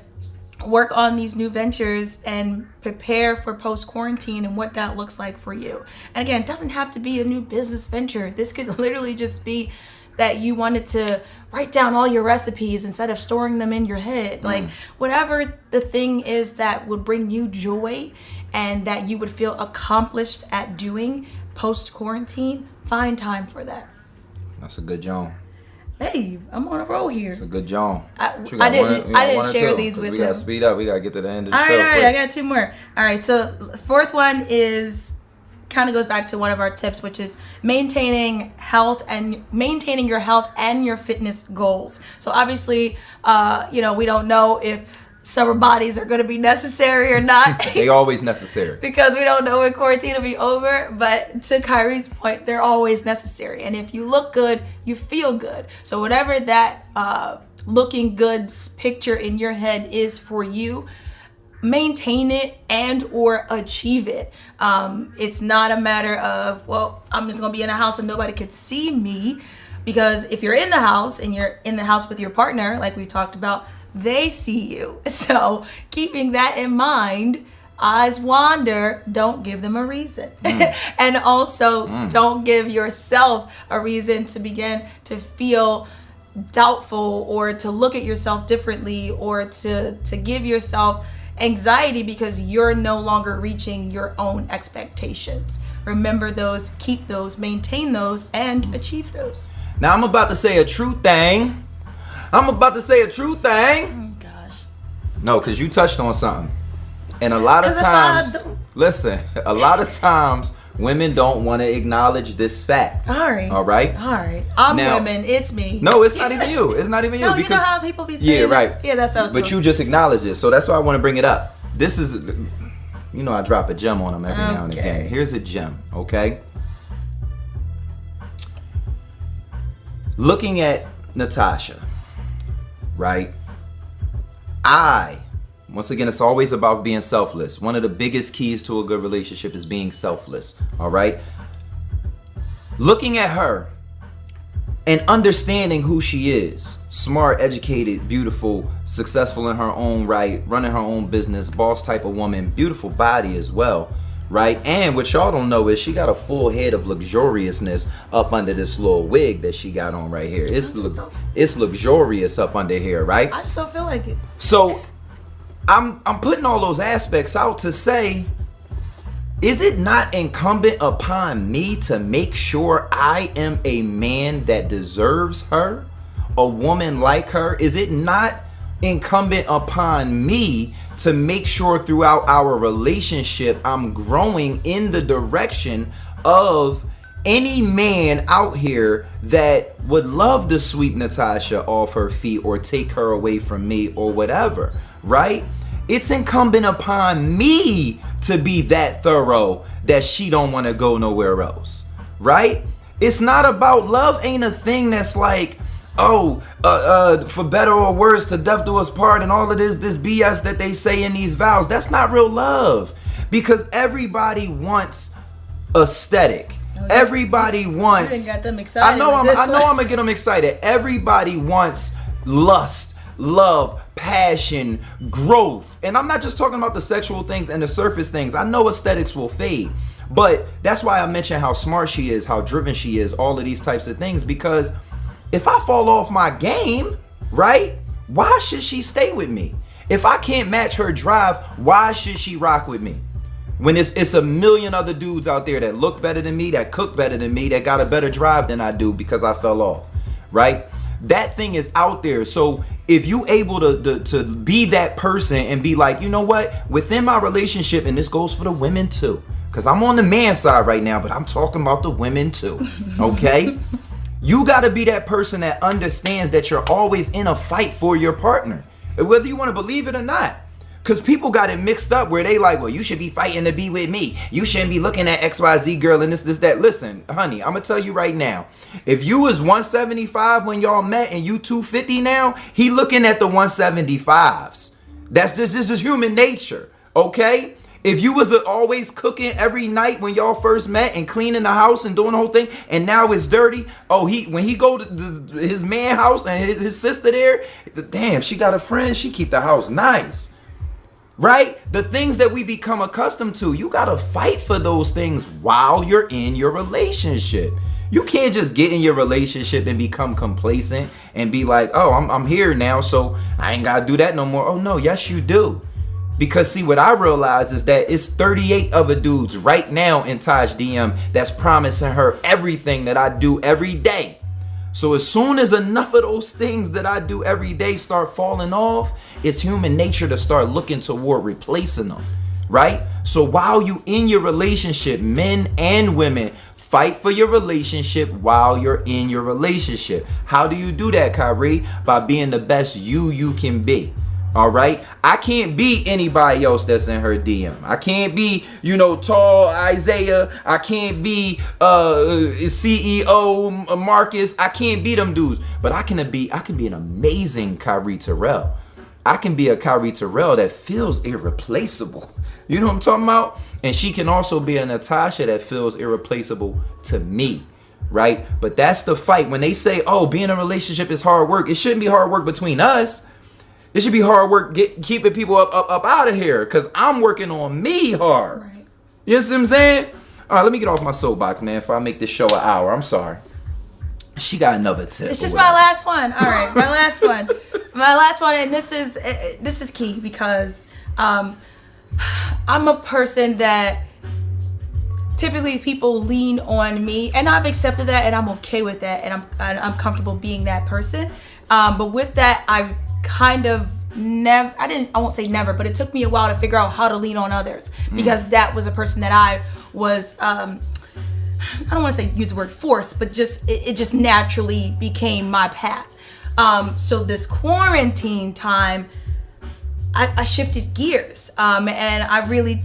Speaker 1: work on these new ventures and prepare for post-quarantine and what that looks like for you. And again, it doesn't have to be a new business venture. This could literally just be that you wanted to write down all your recipes instead of storing them in your head. Like, whatever the thing is that would bring you joy and that you would feel accomplished at doing post-quarantine, find time for that.
Speaker 2: That's a good job.
Speaker 1: babe, I'm on a roll here.
Speaker 2: It's a good job.
Speaker 1: I didn't share these with him.
Speaker 2: We gotta speed up. We gotta get to the end of the show.
Speaker 1: All right. I got 2 more. All right. So fourth one is kind of goes back to one of our tips, which is maintaining your health and your fitness goals. So obviously, we don't know if summer bodies are going to be necessary or not.
Speaker 2: They always necessary.
Speaker 1: Because we don't know when quarantine will be over. But to Kyrie's point, they're always necessary. And if you look good, you feel good. So whatever that looking good picture in your head is for you, maintain it and or achieve it. It's not a matter of, well, I'm just going to be in a house and nobody could see me. Because if you're in the house and you're in the house with your partner, like we talked about, they see you. So keeping that in mind, eyes wander, don't give them a reason. And also don't give yourself a reason to begin to feel doubtful or to look at yourself differently or to give yourself anxiety because you're no longer reaching your own expectations. Remember those, keep those, maintain those, and achieve those.
Speaker 2: Now I'm about to say a true thing. Oh
Speaker 1: gosh.
Speaker 2: No, because you touched on something. And a lot of times, listen, a lot of times women don't want to acknowledge this fact.
Speaker 1: All right. I'm women. It's me.
Speaker 2: No, it's not even you. It's not even you.
Speaker 1: No,
Speaker 2: because
Speaker 1: you know how people be saying
Speaker 2: right.
Speaker 1: Yeah, that's what I was
Speaker 2: But you just acknowledged it. So that's why I want to bring it up. This is, I drop a gem on them every now and again. Here's a gem, okay? Looking at Natasha, right? Once again, it's always about being selfless. One of the biggest keys to a good relationship is being selfless, all right? Looking at her and understanding who she is. Smart, educated, beautiful, successful in her own right, running her own business, boss type of woman, beautiful body as well, right? And what y'all don't know is she got a full head of luxuriousness up under this little wig that she got on right here. It's luxurious up under here, right?
Speaker 1: I just don't feel like it.
Speaker 2: So I'm putting all those aspects out to say, is it not incumbent upon me to make sure I am a man that deserves her, a woman like her? Is it not incumbent upon me to make sure throughout our relationship I'm growing in the direction of any man out here that would love to sweep Natasha off her feet or take her away from me or whatever, right? It's incumbent upon me to be that thorough that she don't want to go nowhere else, right? It's not about love. Ain't a thing that's like, for better or worse, to death do us part, and all of this BS that they say in these vows. That's not real love, because everybody wants aesthetic. Everybody wants.
Speaker 1: You done got them excited.
Speaker 2: I know I'm gonna get them excited. Everybody wants lust, love, passion, growth. And I'm not just talking about the sexual things and the surface things. I know aesthetics will fade, but that's why I mentioned how smart she is, how driven she is, all of these types of things. Because if I fall off my game, right, why should she stay with me? If I can't match her drive, why should she rock with me? When it's a million other dudes out there that look better than me, that cook better than me, that got a better drive than I do because I fell off, right? That thing is out there. So if you able to be that person and be like, you know what, within my relationship, and this goes for the women too, because I'm on the man side right now, but I'm talking about the women too, okay? You got to be that person that understands that you're always in a fight for your partner, whether you want to believe it or not. Because people got it mixed up where they like, well, you should be fighting to be with me. You shouldn't be looking at XYZ girl and this, that. Listen, honey, I'm going to tell you right now. If you was 175 when y'all met and you 250 now, he looking at the 175s. This is human nature, okay? If you was always cooking every night when y'all first met and cleaning the house and doing the whole thing, and now it's dirty, when he go to his man house and his sister there, damn, she got a friend, she keep the house nice. Right? The things that we become accustomed to, you gotta fight for those things while you're in your relationship. You can't just get in your relationship and become complacent and be like, oh, I'm here now, so I ain't gotta do that no more. Oh no, yes you do. Because see, what I realize is that it's 38 other dudes right now in Tash DM that's promising her everything that I do every day. So as soon as enough of those things that I do every day start falling off, it's human nature to start looking toward replacing them, right? So while you in your relationship, men and women, fight for your relationship while you're in your relationship. How do you do that, Kyrie? By being the best you can be. All right, I can't be anybody else that's in her DM. I can't be, tall Isaiah. I can't be CEO Marcus. I can't be them dudes. But I can be an amazing Kyrie Terrell. I can be a Kyrie Terrell that feels irreplaceable. You know what I'm talking about? And she can also be a Natasha that feels irreplaceable to me. Right? But that's the fight. When they say, oh, being in a relationship is hard work, it shouldn't be hard work between us. It should be hard work keeping people up out of here, because I'm working on me hard. Right. You know what I'm saying? All right, let me get off my soapbox, man, if I make this show an hour. I'm sorry. She got another tip.
Speaker 1: It's just my last one. All right, my last one. My last one, and this is key, because I'm a person that typically people lean on me, and I've accepted that, and I'm okay with that, and I'm comfortable being that person. But with that, I kind of I won't say never, but it took me a while to figure out how to lean on others, because that was a person that I was, I don't want to use the word force, but it just naturally became my path. So this quarantine time, I shifted gears, and I really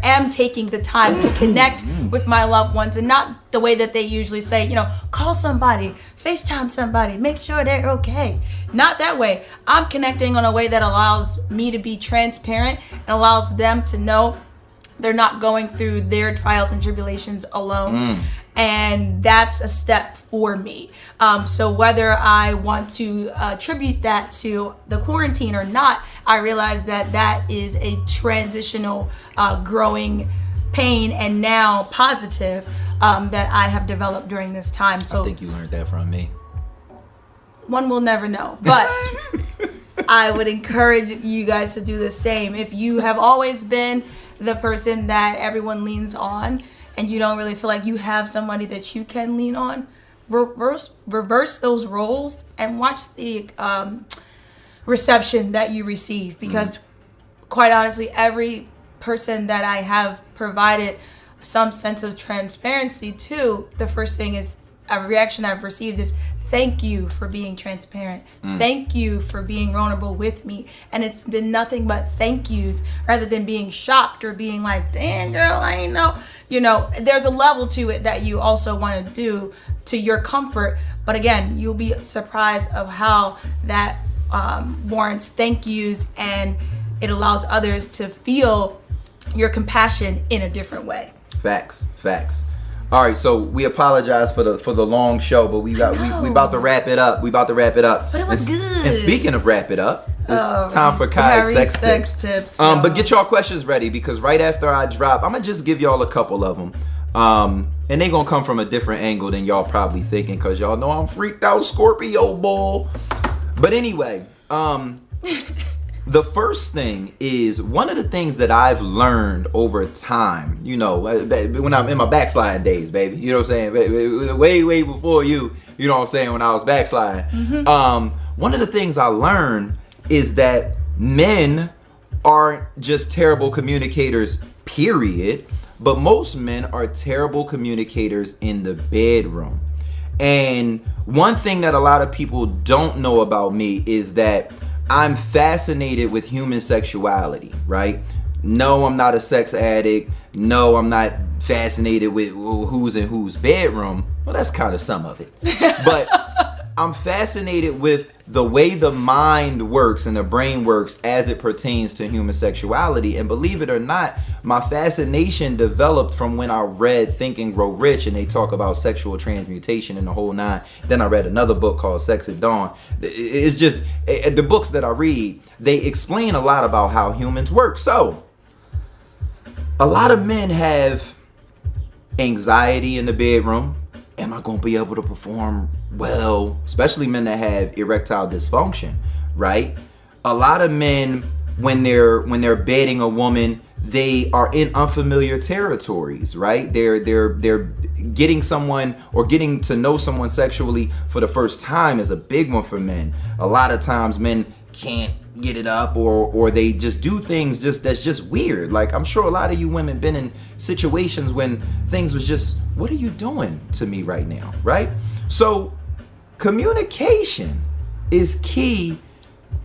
Speaker 1: am taking the time to connect with my loved ones, and not the way that they usually say, call somebody, FaceTime somebody, make sure they're okay. Not that way. I'm connecting on a way that allows me to be transparent and allows them to know they're not going through their trials and tribulations alone. And that's a step for me. So whether I want to attribute that to the quarantine or not, I realize that is a transitional, growing pain and now positive that I have developed during this time. So
Speaker 2: I think you learned that from me.
Speaker 1: One will never know, but I would encourage you guys to do the same. If you have always been the person that everyone leans on, and you don't really feel like you have somebody that you can lean on, reverse those roles and watch the reception that you receive. Because quite honestly, every person that I have provided some sense of transparency to, the first thing is a reaction I've received is, thank you for being transparent. Thank you for being vulnerable with me. And it's been nothing but thank yous, rather than being shocked or being like, damn girl, I ain't know. There's a level to it that you also want to do to your comfort. But again, you'll be surprised of how that warrants thank yous, and it allows others to feel your compassion in a different way.
Speaker 2: Facts. All right, so we apologize for the long show, but we about to wrap it up. But
Speaker 1: it was good.
Speaker 2: And speaking of wrap it up, it's time for Kai's sex tips. But get y'all questions ready, because right after I drop, I'm gonna just give y'all a couple of them. And they gonna come from a different angle than y'all probably thinking, because y'all know I'm freaked out Scorpio bull. But anyway, the first thing is, one of the things that I've learned over time, when I'm in my backsliding days, baby, you know what I'm saying? Way before you know what I'm saying, when I was backsliding. One of the things I learned is that men aren't just terrible communicators, period, but most men are terrible communicators in the bedroom. And one thing that a lot of people don't know about me is that I'm fascinated with human sexuality, right? No, I'm not a sex addict. No, I'm not fascinated with who's in whose bedroom. Well, that's kind of some of it. But I'm fascinated with the way the mind works and the brain works as it pertains to human sexuality. And believe it or not, my fascination developed from when I read Think and Grow Rich, and they talk about sexual transmutation and the whole nine. Then I read another book called Sex at Dawn. It's just, the books that I read, they explain a lot about how humans work. So, a lot of men have anxiety in the bedroom. Am I going to be able to perform well? Especially men that have erectile dysfunction, right? A lot of men, when they're bedding a woman, they are in unfamiliar territories, right? They're getting someone or getting to know someone sexually for the first time is a big one for men. A lot of times men can't get it up, or they just do things that's just weird. Like, I'm sure a lot of you women been in situations when things was just, what are you doing to me right now, right? So communication is key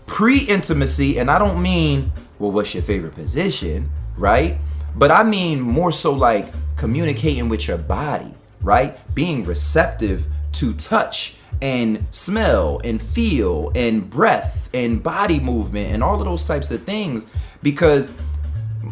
Speaker 2: pre-intimacy, and I don't mean, well, what's your favorite position, right? But I mean more so like communicating with your body, right? Being receptive to touch and smell and feel and breath and body movement and all of those types of things, because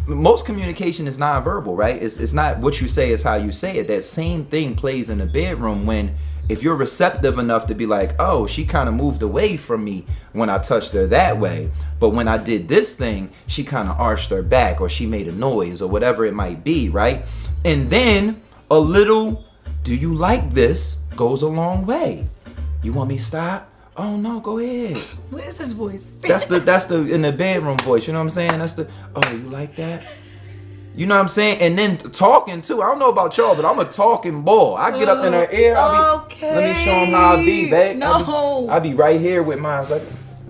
Speaker 2: most communication is nonverbal, right? It's not what you say, it's how you say it. That same thing plays in the bedroom when, if you're receptive enough to be like, oh, she kind of moved away from me when I touched her that way, but when I did this thing, she kind of arched her back, or she made a noise, or whatever it might be, right? And then a little, do you like this, goes a long way. You want me to stop? Oh no, go ahead.
Speaker 1: What is this voice?
Speaker 2: That's the in the bedroom voice, you know what I'm saying? That's the, oh, you like that? You know what I'm saying? And then talking too. I don't know about y'all, but I'm a talking boy. I get up in her ear.
Speaker 1: Okay.
Speaker 2: Let me show them how I be, babe.
Speaker 1: No.
Speaker 2: I be right here with mine. Like,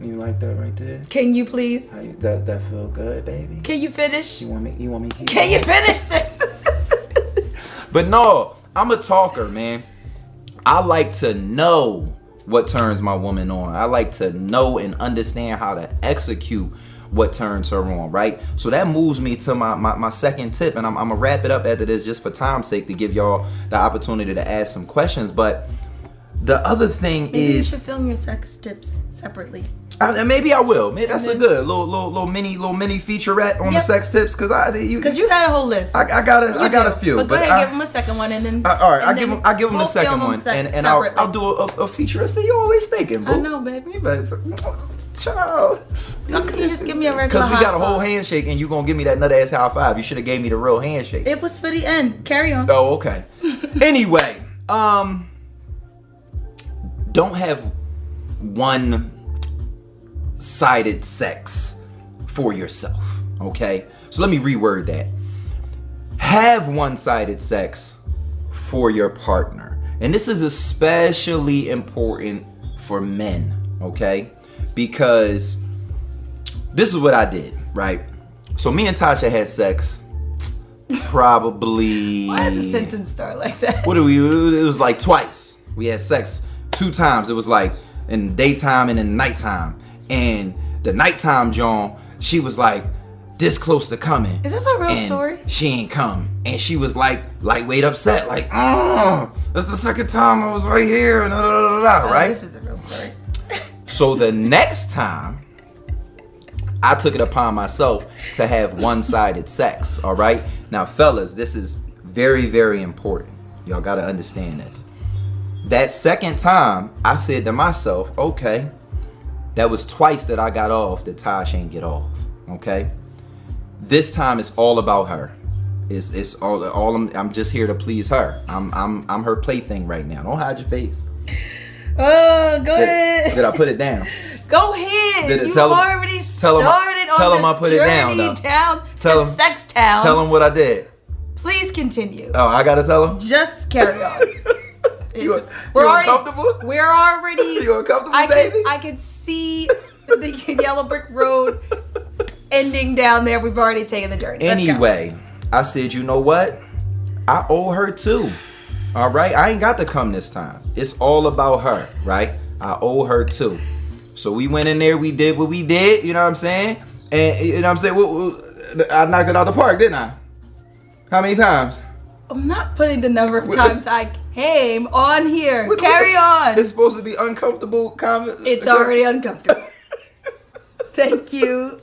Speaker 2: you like that right there?
Speaker 1: Can you please?
Speaker 2: That feel good, baby?
Speaker 1: Can you finish?
Speaker 2: You want me to keep
Speaker 1: Can you finish this?
Speaker 2: But no, I'm a talker, man. I like to know what turns my woman on. I like to know and understand how to execute what turns her on, right? So that moves me to my second tip, and I'm gonna wrap it up after this just for time's sake, to give y'all the opportunity to ask some questions. But the other thing
Speaker 1: Maybe
Speaker 2: is,
Speaker 1: you should film your sex tips separately.
Speaker 2: Maybe I will. Maybe that's a good little mini featurette on the sex tips, because
Speaker 1: you had a whole list.
Speaker 2: I got a few.
Speaker 1: But go ahead, give them a second one, and then
Speaker 2: all right, I give them the second one, and I'll do a featurette. So you always thinking, bro.
Speaker 1: I know, baby.
Speaker 2: You better, child.
Speaker 1: How can you just give me a regular?
Speaker 2: Because we got a whole handshake, and you gonna give me that nut ass high five. You should have gave me the real handshake.
Speaker 1: It was for the end. Carry on.
Speaker 2: Oh, okay. Anyway, don't have one-sided sex for yourself, okay? So let me reword that. Have one-sided sex for your partner. And this is especially important for men, okay? Because this is what I did, right? So me and Tasha had sex probably...
Speaker 1: Why does the sentence start like that?
Speaker 2: It was like twice. We had sex 2 times. It was like in daytime and in nighttime. And the nighttime John, she was like this close to coming.
Speaker 1: Is this a real story?
Speaker 2: She ain't come. And she was like lightweight upset. Like, that's the second time I was right here. And right?
Speaker 1: This is a real story.
Speaker 2: So the next time, I took it upon myself to have one-sided sex, all right? Now, fellas, this is very, very important. Y'all got to understand this. That second time, I said to myself, okay, that was twice that I got off that Tash ain't get off, okay? This time it's all about her. It's all I'm just here to please her. I'm her plaything right now. Don't hide your face.
Speaker 1: Oh, go ahead.
Speaker 2: Did I put it down?
Speaker 1: Go ahead. You already started on this journey down to sex town.
Speaker 2: Tell them what I did.
Speaker 1: Please continue.
Speaker 2: Oh, I gotta tell them?
Speaker 1: Just carry on.
Speaker 2: You uncomfortable?
Speaker 1: We're already.
Speaker 2: You uncomfortable, baby?
Speaker 1: I can see the yellow brick road ending down there. We've already taken the journey.
Speaker 2: Anyway, I said, you know what? I owe her too. All right? I ain't got to come this time. It's all about her, right? I owe her too. So we went in there. We did what we did. You know what I'm saying? And you know what I'm saying? I knocked it out the park, didn't I? How many times?
Speaker 1: I'm not putting the number of times I came on here. Carry on.
Speaker 2: It's supposed to be uncomfortable comment.
Speaker 1: It's already uncomfortable. Thank you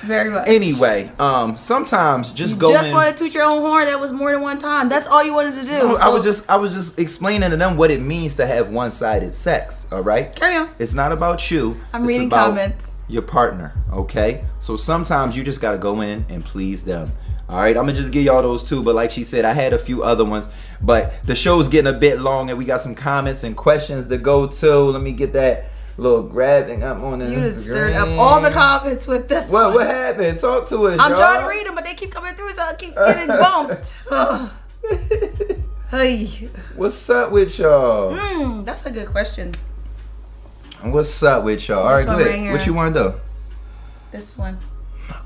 Speaker 1: very much.
Speaker 2: Anyway, sometimes just go.
Speaker 1: Just want to toot your own horn. That was more than one time. That's all you wanted to do.
Speaker 2: No, I was just explaining to them what it means to have one-sided sex. All right.
Speaker 1: Carry on.
Speaker 2: It's not about you.
Speaker 1: I'm reading comments.
Speaker 2: Your partner. Okay. So sometimes you just gotta go in and please them. All right, I'm gonna just give y'all those 2, but like she said, I had a few other ones, but the show's getting a bit long and we got some comments and questions to go to. Let me get that little grabbing up on the
Speaker 1: You just stirred up all the comments with this one.
Speaker 2: What happened? Talk to us,
Speaker 1: I'm trying to read them, but they keep coming through, so I keep getting bumped. Hey.
Speaker 2: What's up with y'all?
Speaker 1: That's a good question.
Speaker 2: What's up with y'all? All right, go ahead. What you want to do?
Speaker 1: This one.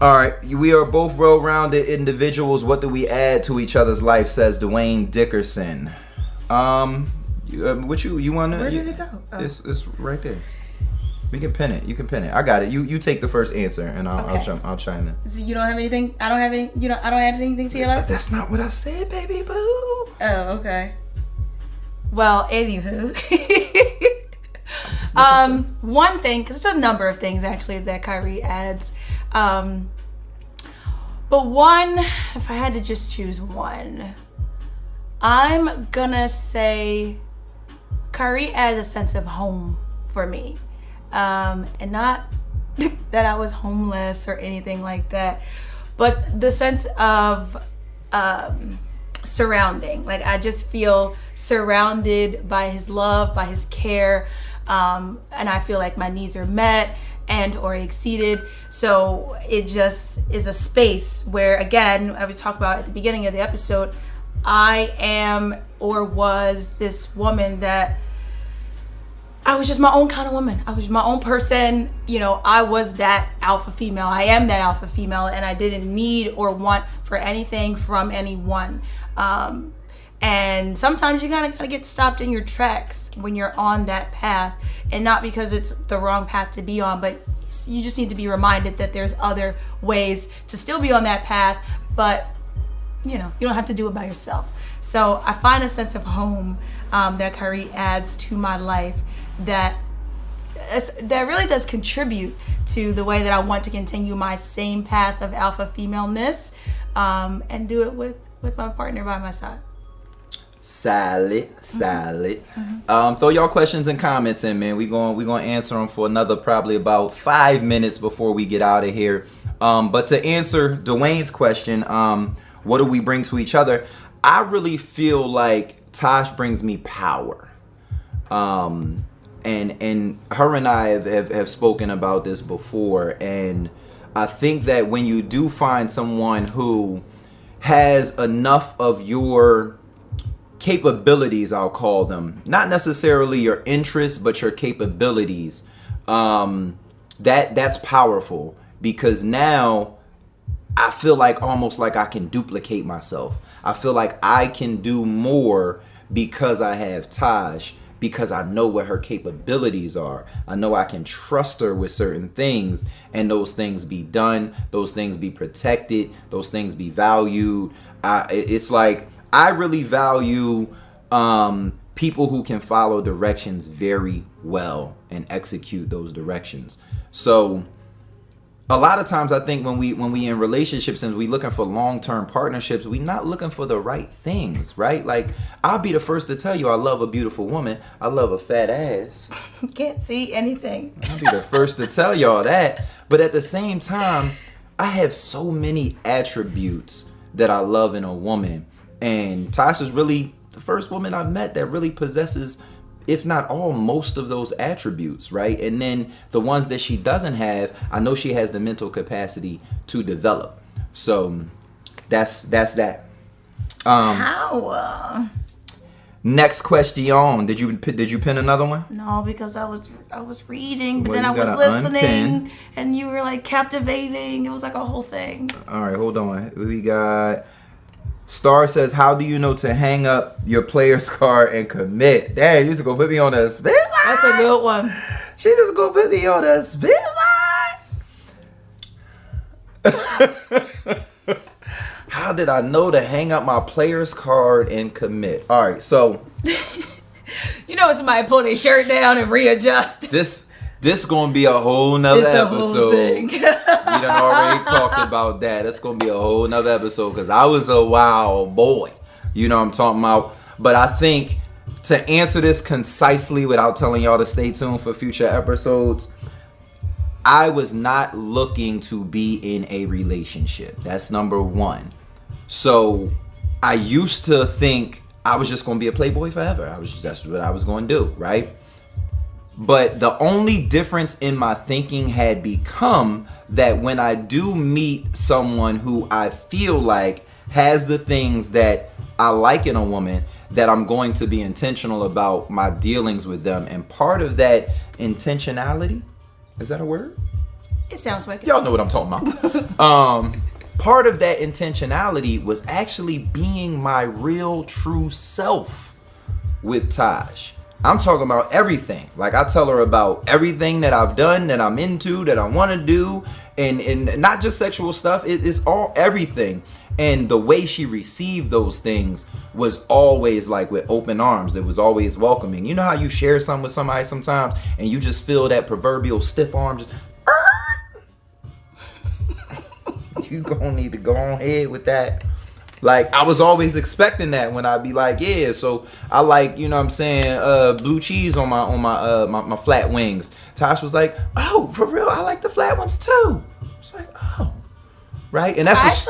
Speaker 2: All right, we are both well-rounded individuals. What do we add to each other's life? Says Dwayne Dickerson. What you want to?
Speaker 1: Where did it go? Oh.
Speaker 2: It's right there. We can pin it. You can pin it. I got it. You take the first answer, and I'll chime in.
Speaker 1: So you don't have anything. I don't have any. I don't add anything to your life.
Speaker 2: That's not what I said, baby boo.
Speaker 1: Oh, okay. Well, anywho. One thing, because there's a number of things actually that Kyrie adds. But one, if I had to just choose one, I'm gonna say Kyrie adds a sense of home for me. And not that I was homeless or anything like that, but the sense of surrounding. Like, I just feel surrounded by his love, by his care, and I feel like my needs are met and or exceeded. So it just is a space where, again, I would talk about at the beginning of the episode, I am or was this woman that I was just my own kind of woman. I was my own person. I was that alpha female. I am that alpha female, and I didn't need or want for anything from anyone. And sometimes you gotta get stopped in your tracks when you're on that path, and not because it's the wrong path to be on, but you just need to be reminded that there's other ways to still be on that path, but you don't have to do it by yourself. So I find a sense of home that Kyrie adds to my life that really does contribute to the way that I want to continue my same path of alpha femaleness, and do it with my partner by my side.
Speaker 2: Solid. Throw y'all questions and comments in, man. We gonna answer them for another probably about 5 minutes before we get out of here. But to answer Dwayne's question, what do we bring to each other? I really feel like Tash brings me power. And her and I have spoken about this before, and I think that when you do find someone who has enough of your capabilities, I'll call them, not necessarily your interests, but your capabilities, that's powerful, because now I feel like almost like I can duplicate myself. I feel like I can do more because I have Tash, because I know what her capabilities are. I know I can trust her with certain things, and those things be done, those things be protected, those things be valued. It's like I really value people who can follow directions very well and execute those directions. So a lot of times I think when we in relationships and we looking for long-term partnerships, we not looking for the right things, right? Like, I'll be the first to tell you I love a beautiful woman. I love a fat ass.
Speaker 1: Can't see anything.
Speaker 2: I'll be the first to tell y'all that. But at the same time, I have so many attributes that I love in a woman. And Tasha's really the first woman I've met that really possesses, if not all, most of those attributes, right? And then the ones that she doesn't have, I know she has the mental capacity to develop. So that's that.
Speaker 1: How?
Speaker 2: Next question. Did you pin another one?
Speaker 1: No, because I was reading, but then I was listening, and you were like captivating. It was like a whole thing.
Speaker 2: All right, hold on. We got Star says, how do you know to hang up your player's card and commit? Dang, you just gonna put me on the spit line.
Speaker 1: That's a good one.
Speaker 2: She just gonna put me on the spit line. How did I know to hang up my player's card and commit? All right, so
Speaker 1: somebody pull their shirt down and readjust.
Speaker 2: This gonna be a whole nother episode.
Speaker 1: We
Speaker 2: done already talked about that. That's gonna be a whole nother episode, because I was a wild boy. You know what I'm talking about? But I think to answer this concisely without telling y'all to stay tuned for future episodes, I was not looking to be in a relationship. That's number one. So I used to think I was just gonna be a playboy forever. That's what I was gonna do, right? But the only difference in my thinking had become that when I do meet someone who I feel like has the things that I like in a woman, that I'm going to be intentional about my dealings with them. And part of that intentionality, is that a word?
Speaker 1: It sounds like it.
Speaker 2: Y'all know what I'm talking about. Part of that intentionality was actually being my real true self with Tash. I'm talking about everything. Like, I tell her about everything that I've done, that I'm into, that I want to do, and not just sexual stuff. It's all everything. And the way she received those things was always like with open arms. It was always welcoming. You know how you share something with somebody sometimes and you just feel that proverbial stiff arm just... You gonna need to go on ahead with that. Like, I was always expecting that when I'd be like, yeah, so I like, you know what I'm saying, blue cheese on my flat wings. Tash was like, oh, for real, I like the flat ones too. It's like, oh. Right? And that's it's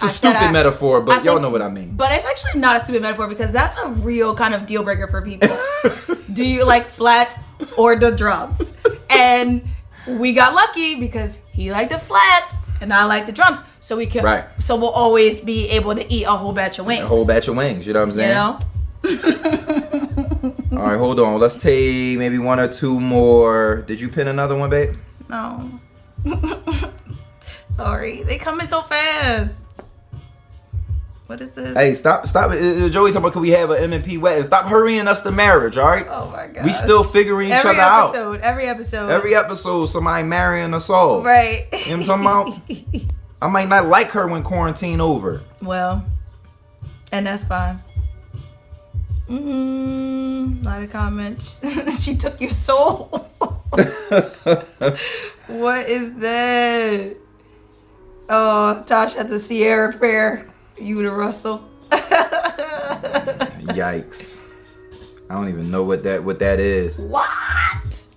Speaker 2: a stupid metaphor, but y'all know what I mean.
Speaker 1: But it's actually not a stupid metaphor, because that's a real kind of deal breaker for people. Do you like flats or the drums? And we got lucky because he liked the flats and I like the drums. So we can, right. So we'll always be able to eat a whole batch of wings.
Speaker 2: A whole batch of wings, you know what I'm saying?
Speaker 1: You know?
Speaker 2: All right, hold on. Let's take maybe one or two more. Did you pin another one, babe?
Speaker 1: No. Sorry, they come in so fast. What is this?
Speaker 2: Hey, stop. Joey talking about, can we have an M&P wedding? Stop hurrying us to marriage, all right?
Speaker 1: Oh my god.
Speaker 2: We still figuring each other out.
Speaker 1: Every episode.
Speaker 2: Every episode, somebody marrying us all.
Speaker 1: Right.
Speaker 2: You know what I'm talking about? I might not like her when quarantine over.
Speaker 1: Well, and that's fine. A lot of comments. She took your soul. What is that? Oh, Tash had the Sierra prayer. You the Russell.
Speaker 2: Yikes. I don't even know what that is.
Speaker 1: What?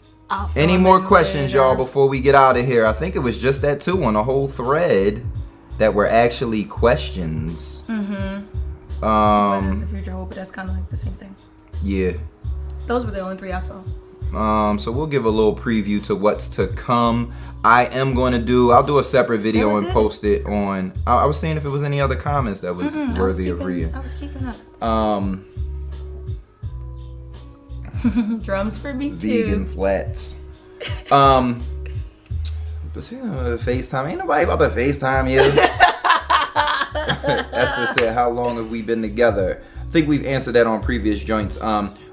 Speaker 2: Any more questions, y'all, before we get out of here? I think it was just that too, on a whole thread that were actually questions.
Speaker 1: What is the future hope? But that's kind of like the same thing.
Speaker 2: Yeah.
Speaker 1: Those were the only 3 I saw.
Speaker 2: So we'll give a little preview to what's to come. I'll do a seperate video and post it on. I was seeing if it was any other comments that was worthy of reading.
Speaker 1: I was keeping up. Drums for me too.
Speaker 2: Vegan flats. FaceTime. Ain't nobody about to FaceTime you. Esther said, how long have we been together? I think we've answered that on previous joints.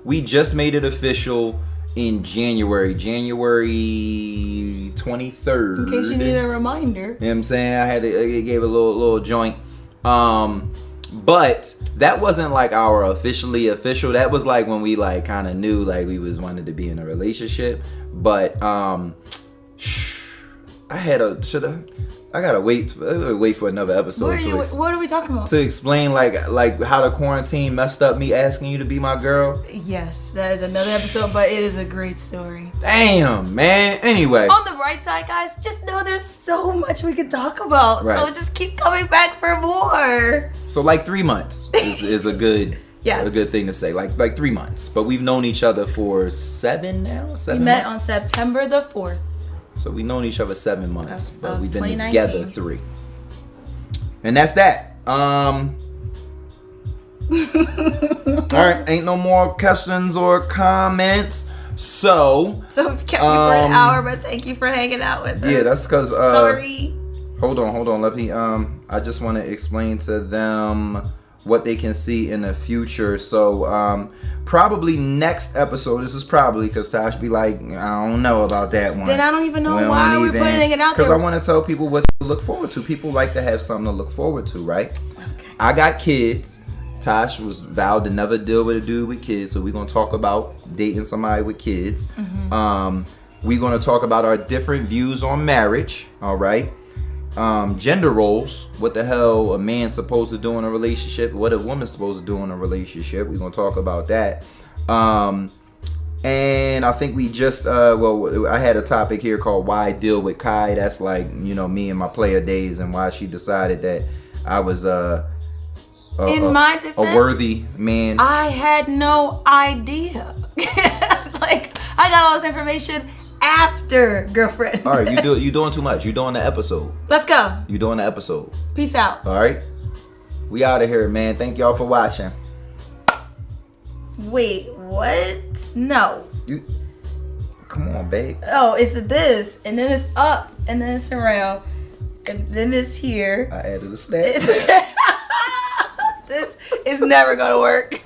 Speaker 2: We just made it official in January 23rd.
Speaker 1: In case you need a reminder.
Speaker 2: You know what I'm saying? I gave a little joint. But that wasn't like our officially official. That was like when we like kind of knew like we was wanted to be in a relationship. But I gotta wait for another episode.
Speaker 1: What are we talking about?
Speaker 2: To explain like how the quarantine messed up me asking you to be my girl.
Speaker 1: Yes, that is another episode, but it is a great story.
Speaker 2: Damn, man. Anyway.
Speaker 1: On the bright side, guys, just know there's so much we can talk about. Right. So just keep coming back for more.
Speaker 2: So like 3 months is a good a good thing to say. Like 3 months. But we've known each other for 7 now? 7
Speaker 1: We met on September the 4th.
Speaker 2: So we've known each other 7 months, but we've been together 3. And that's that. All right, ain't no more questions or comments. So
Speaker 1: we've kept you for an hour, but thank you for hanging out with us.
Speaker 2: Yeah, that's because
Speaker 1: sorry.
Speaker 2: Hold on. Let me I just want to explain to them what they can see in the future. So probably next episode, this is probably because Tash be like, I don't know about that one.
Speaker 1: Then I don't even know why we're putting it out there.
Speaker 2: Because I want to tell people what to look forward to. People like to have something to look forward to, right? Okay. I got kids. Tash was vowed to never deal with a dude with kids, so we're going to talk about dating somebody with kids. We're going to talk about our different views on marriage, all right? Gender roles, what the hell a man's supposed to do in a relationship, what a woman's supposed to do in a relationship. We're gonna talk about that. And I think we just I had a topic here called why deal with Kai. That's like, you know, me and my player days and why she decided that I was in my defense, a worthy man.
Speaker 1: I had no idea. Like, I got all this information after girlfriend.
Speaker 2: All right, you doing too much. You doing the episode.
Speaker 1: Let's go.
Speaker 2: You doing the episode.
Speaker 1: Peace out.
Speaker 2: All right. We out of here, man. Thank y'all for watching.
Speaker 1: Wait, what? No.
Speaker 2: Come on, babe.
Speaker 1: Oh, it's this, and then it's up, and then it's around, and then it's here.
Speaker 2: I added a snap.
Speaker 1: This is never gonna work.